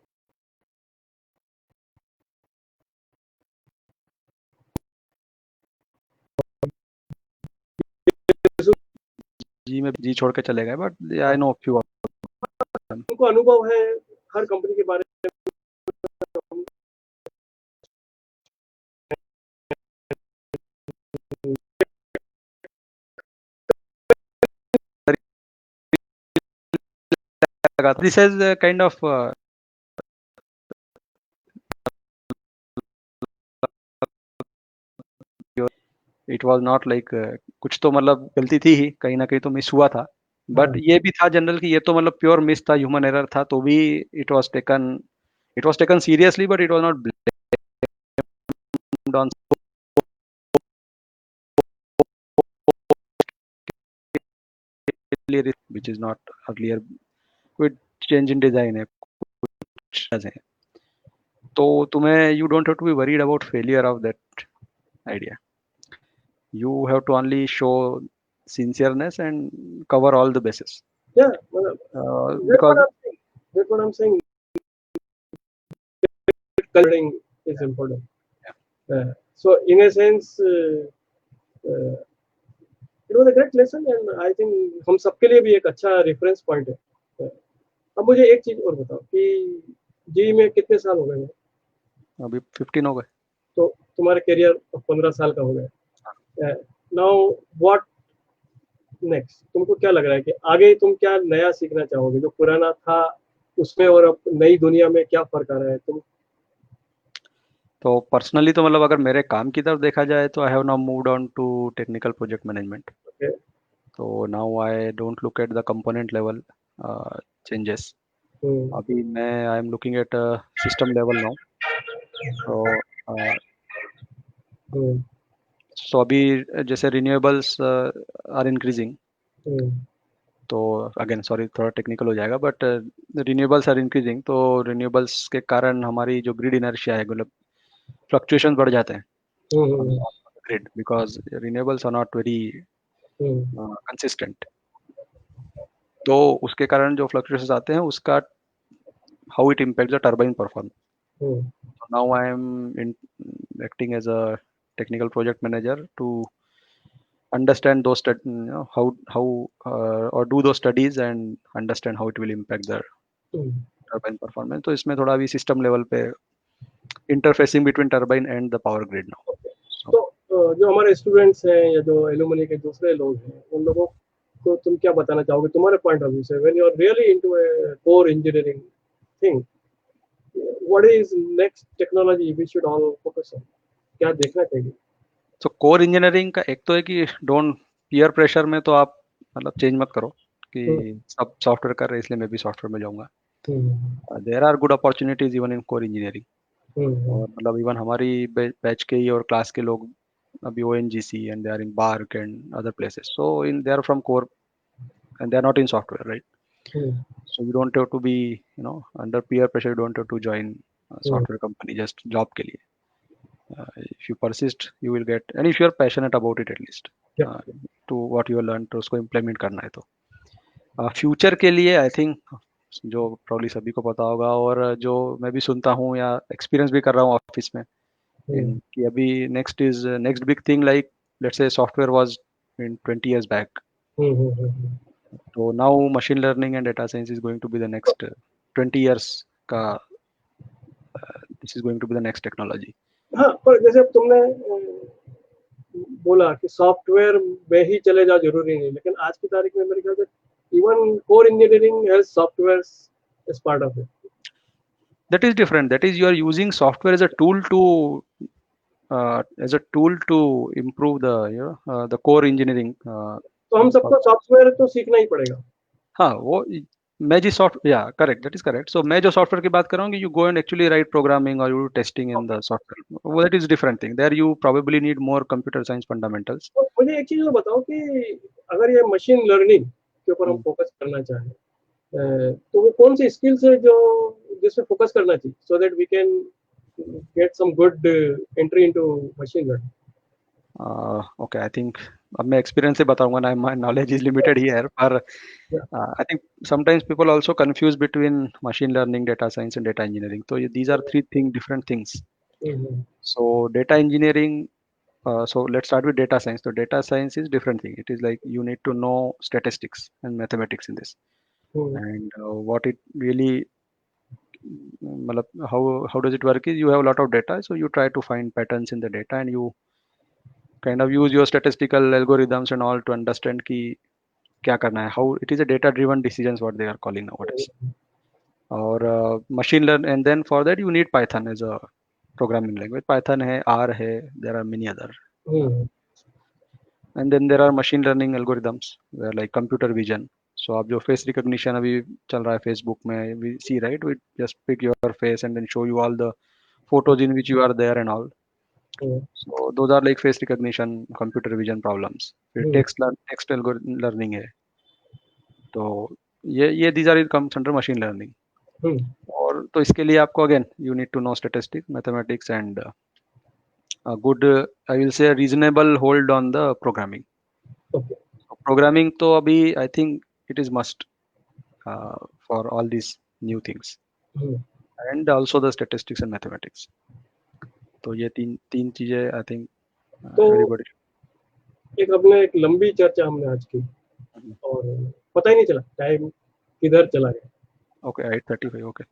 जी में जी छोड़ के चले गए बट आई नो फ्यू उनको अनुभव है हर कंपनी के बारे में this is a kind of it was not like कुछ तो मतलब गलती थी ही कहीं ना कहीं तो मिस हुआ था बट ये भी था जनरल कि ये तो मतलब प्योर मिस था ह्यूमन एरर था तो भी it was taken seriously but it was not blamed on which is not earlier कोई चेंज इन डिजाइन है कुछ है तो तुम्हें you don't have to be worried about failure of that idea you have to only show sincereness and cover all the bases yeah because that's what I'm saying coloring is important so in a sense it was a great lesson and I think हम सबके लिए भी एक अच्छा रेफरेंस पॉइंट है अब मुझे एक चीज और बताओ कि जी में कितने साल हो गए अभी 15 हो गए तो तुम्हारा करियर 15 साल का हो गया नाउ व्हाट नेक्स्ट तुमको क्या लग रहा है कि आगे तुम क्या नया सीखना चाहोगे जो पुराना था उसमें और अब नई दुनिया में क्या फर्क आ रहा है तुम तो पर्सनली तो मतलब अगर मेरे काम की तरफ देखा जाए तो I have now moved on to technical project management okay. तो now I don't look at the component level changes अभी मैं I am looking at system level now तो सो अभी जैसे रिन्यूएबल्स आर इंक्रीजिंग तो अगेन सॉरी थोड़ा टेक्निकल हो जाएगा बट रिन्यूएबल्स आर इंक्रीजिंग तो रिन्यूएबल्स के कारण हमारी जो ग्रिड इनर्शिया है मतलब फ्लक्चुएशन बढ़ जाते हैं grid because renewables are not very consistent तो उसके कारण जो फ्लक्चुएशंस आते हैं उसका how it impact the turbine performance now I am acting as a technical project manager to understand those how or do those studies and understand how it will impact the turbine performance तो इसमें थोड़ा अभी सिस्टम लेवल पे interfacing between turbine and the power grid now तो जो हमारे स्टूडेंट्स हैं या जो एलुमनी के दूसरे लोग हैं उन लोगों को तुम क्या बताना चाहोगे तुम्हारे पॉइंट ऑफ व्यू से when you are really into a core engineering thing what is next technology we should all focus on क्या देखना चाहिए तो कोर इंजीनियरिंग का एक तो है कि डोंट पीयर प्रेशर में तो आप मतलब चेंज मत करो कि हम्म, सब सॉफ्टवेयर कर रहे हैं इसलिए मैं भी सॉफ्टवेयर में जाऊंगा। Hmm, there are good opportunities even in core engineering. Hmm, और मतलब इवन हमारी बैच के ही और क्लास के लोग अभी ONGC and they are in BARC and other places, so in they are from core and they are not in software, right? Hmm, So you don't have to be, under peer pressure. You don't have to join a hmm, software company just job के लिए. If you persist, you will get, and if you are passionate about it at least, yeah, uh, to what you learn तो उसको implement करना है तो फ्यूचर के लिए आई थिंक जो प्रॉब्ली सभी को पता होगा और जो मैं भी सुनता हूँ या एक्सपीरियंस भी कर रहा हूँ ऑफिस में हम्म, इन कि अभी next big thing like let's say software was in 20 years back. Hmm, So now machine learning and data science is going to be the next 20 years का this is going to be the next technology. हाँ, पर जैसे अब तुमने बोला कि सॉफ्टवेयर में ही चले जाओ जरूरी नहीं, लेकिन आज की तारीख में मेरे ख्याल से even core engineering has software as part of it. That is different. That is you are using software as a tool to improve the the core engineering. तो हम सबको सॉफ्टवेयर तो सीखना ही पड़ेगा। हाँ वो मैं जिस सॉफ्ट या correct that is correct so मैं जो सॉफ्टवेयर की बात कर रहा हूँ कि you go and actually write programming और you testing in the software वो that is different thing there you probably need more computer science fundamentals. तो मुझे एक चीज और बताओ कि अगर ये मशीन लर्निंग के ऊपर हम फोकस करना चाहें, तो वो कौन सी स्किल्स है जो जिस पे फोकस करना चाहिए so that we can get some good entry into machine learning. Okay I think अब मैं एक्सपीरियंस से बताऊंगा ना my knowledge is limited here पर I think sometimes people also confuse between machine learning data science and data engineering तो ये these are three thing different things. So data engineering, so let's start with data science. So data science is different thing. It is like you need to know statistics and mathematics in this, and what it really, मतलब how does it work is you have a lot of data, so you try to find patterns in the data and you kind of use your statistical algorithms and all to understand कि क्या करना है. How it is a data driven decisions what they are calling nowadays. और machine learn and then for that you need Python as a programming language. Python है, R है, there are many other. And then there are machine learning algorithms where like computer vision. So आप जो face recognition अभी चल रहा है Facebook में we see right we just pick your face and then show you all the photos in which you are there and all. So those are like face recognition computer vision problems. फिर text learning है. तो ये these are comes under machine learning. और तो इसके लिए आपको again you need to know statistics, mathematics and a good I will say a reasonable hold on the programming. Programming तो अभी I think it is must for all these new things and also the statistics and mathematics. तो ये तीन चीजें I think तो everybody. एक लंबी चर्चा हमने आज की और पता ही नहीं चला टाइम किधर चला गया. Okay, 8:35 okay.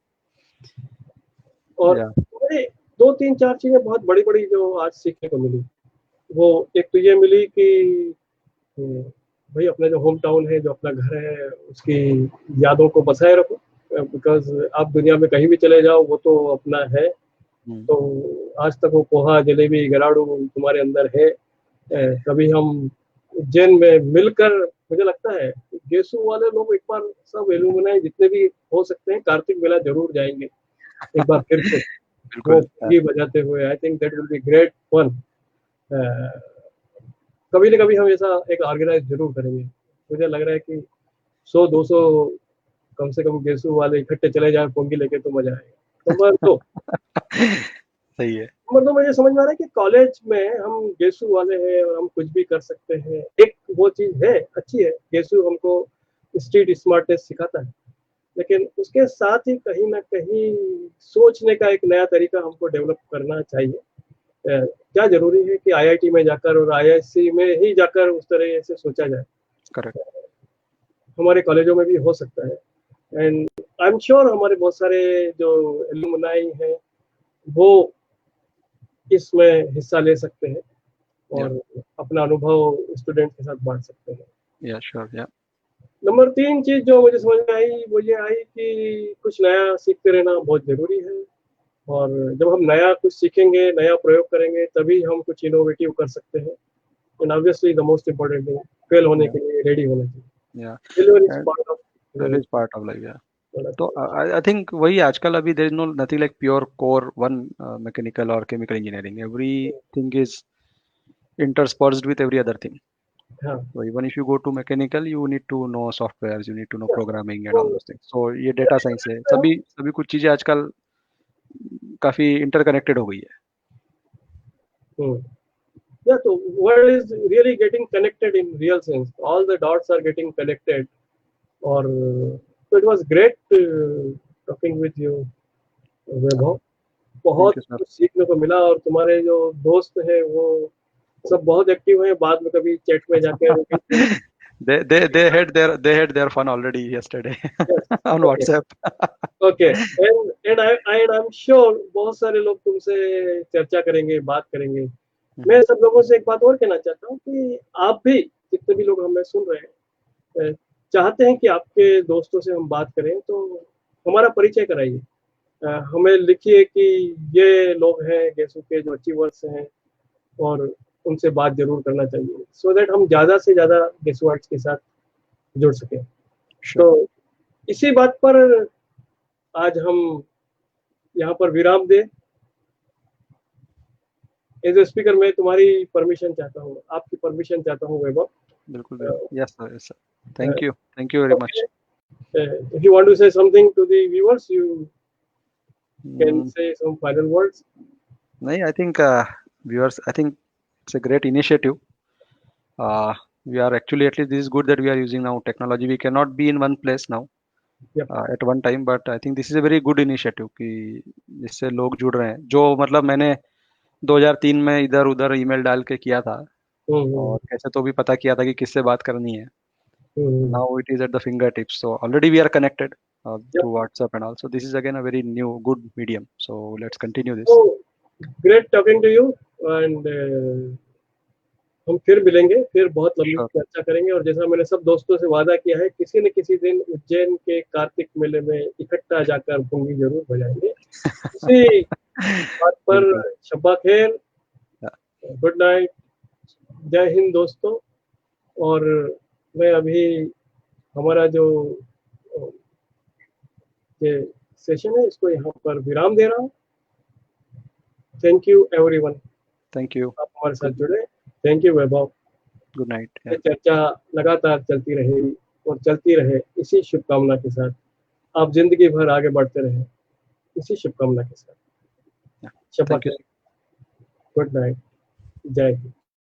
और मुझे 2-3-4 चीजें बहुत बड़ी-बड़ी जो आज सीखने को मिली, वो एक तो ये मिली कि भाई अपना जो होम टाउन है, जो अपना घर है, उसकी यादों को बचाए रखो, बिकॉज़ आप दुनिया में कहीं भी चले जाओ वो तो अपना है. तो आज तक वो पोहा, जलेबी, गराड़ू तुम्हारे अंदर है. कभी हम उज्जैन में मिलकर मुझे लगता है गेसू वाले लोग एक बार सब एलुमनाई जितने भी हो सकते हैं कार्तिक मेला जरूर जाएंगे एक बार फिर से वो ये बजाते हुए. I think that will be great fun. कभी ना कभी हम ऐसा एक ऑर्गेनाइज जरूर करेंगे. मुझे लग रहा है कि 100-200 कम से कम गेसू वाले इकट्ठे चले जाए पोंगी लेके तो मजा आएगा. नंबर 2 सही है. मतलब मुझे समझ में आ रहा है कि कॉलेज में हम गेसू वाले हैं और हम कुछ भी कर सकते हैं. एक वो चीज है अच्छी है, गेसू हमको स्ट्रीट स्मार्टनेस सिखाता है, लेकिन उसके साथ ही कहीं ना कहीं सोचने का एक नया तरीका हमको डेवलप करना चाहिए. क्या जरूरी है कि आईआईटी में जाकर और आईआईसी में ही जाकर उस तरह से सोचा जाए. करेक्ट. हमारे कॉलेजों में भी हो सकता है एंड आई एम श्योर हमारे बहुत सारे जो एलुमनाई हैं वो इसमें हिस्सा ले सकते हैं और अपना अनुभव स्टूडेंट के साथ बांट सकते हैं. या श्योर. या नंबर 3 चीज जो मुझे समझ में आई वो ये आई कि कुछ नया सीखते रहना बहुत जरूरी है. और जब हम नया कुछ सीखेंगे, नया प्रयोग करेंगे, तभी हम कुछ इनोवेटिव कर सकते हैं। And obviously the most important thing, fail होने या के लिए रेडी होना चाहिए। या failure is and part of that होना इज पार्ट ऑफ लाइफ, या तो चाहिए। आई थिंक वही आजकल अभी there is no nothing like pure core one mechanical और chemical engineering, everything is interspersed with every other thing. हाँ, So even if you go to mechanical, you need to know softwares, you need to know yeah. programming and तो all those things. So ये data science है, सभी सभी कुछ चीजें आजकल काफी इंटरकनेक्टेड हो गई है. Hmm. Yeah, so world is really getting connected in real sense. All the dots are getting connected. Or so it was great talking with you, Vaibhav. Thank बहुत you, sir. कुछ सीखने को मिला, और तुम्हारे जो दोस्त हैं वो सब बहुत एक्टिव हैं। बाद में कभी चैट में जाके रुकेंगे। they had their fun already yesterday on okay, WhatsApp. Okay. And I am sure बहुत सारे लोग तुमसे चर्चा करेंगे, बात करेंगे। मैं सब लोगों से एक बात और कहना चाहता हूँ कि आप भी, जितने भी लोग हमें सुन रहे हैं, चाहते हैं कि आपके दोस्तों से हम बात करें, तो हमारा परिचय कराइए। हमें लिखिए कि ये लोग हैं गेसू के जो अचीवर्स हैं, और उनसे बात जरूर करना चाहिए, सो दैट हम ज़्यादा से ज़्यादा गेसुआर्ट्स के साथ जुड़ सकें। Sure. तो इसी बात पर आज हम यहाँ पर विराम दें। एज ए स्पीकर मैं तुम्हारी परमिशन चाहता हूँ, आपकी परमिशन चाहता हूँ वैभव। बिल्कुल बिल्कुल. Yes sir, yes sir. Thank you very much. If you want to say something to the viewers, you can Mm, say some final words. nahi, I think viewers, I think it's a great initiative. We are actually, at least this is good that we are using now technology. We cannot be in one place now Yep. at one time, but I think this is a very good initiative कि जिससे लोग जुड़ रहे हैं. जो मतलब मैंने 2003 में इधर उधर ईमेल डाल के किया था, और कैसे तो भी पता किया था कि किससे बात करनी है. Now it is at the fingertips. So already we are connected Yep. through WhatsApp and all. So this is again a very new good medium. So let's continue this. So great talking to you, and हम फिर मिलेंगे, फिर बहुत लंबी Sure. चर्चा करेंगे। और जैसा मैंने सब दोस्तों से वादा किया है, किसी न किसी दिन उज्जैन के कार्तिक मेले में इकट्ठा जाकर भूंगी जरूर बजाएंगे। इसी बात पर बिल्कुल. शब्बा खैर, Yeah. गुड नाइट, जय हिंद दोस्तों। और मैं अभी हमारा जो ये सेशन है, इसको यहाँ पर विराम दे रहा हूँ। Thank you everyone, Thank you. आप हमारे साथ जुड़े। Thank you Vaibhav. Good night. ये Yeah. चर्चा लगातार चलती रहेगी और चलती रहे, इसी शुभकामना के साथ। आप जिंदगी भर आगे बढ़ते रहे, इसी शुभकामना के साथ। Yeah. Shabba Thank you. खैर, गुड नाइट, जय हिंद।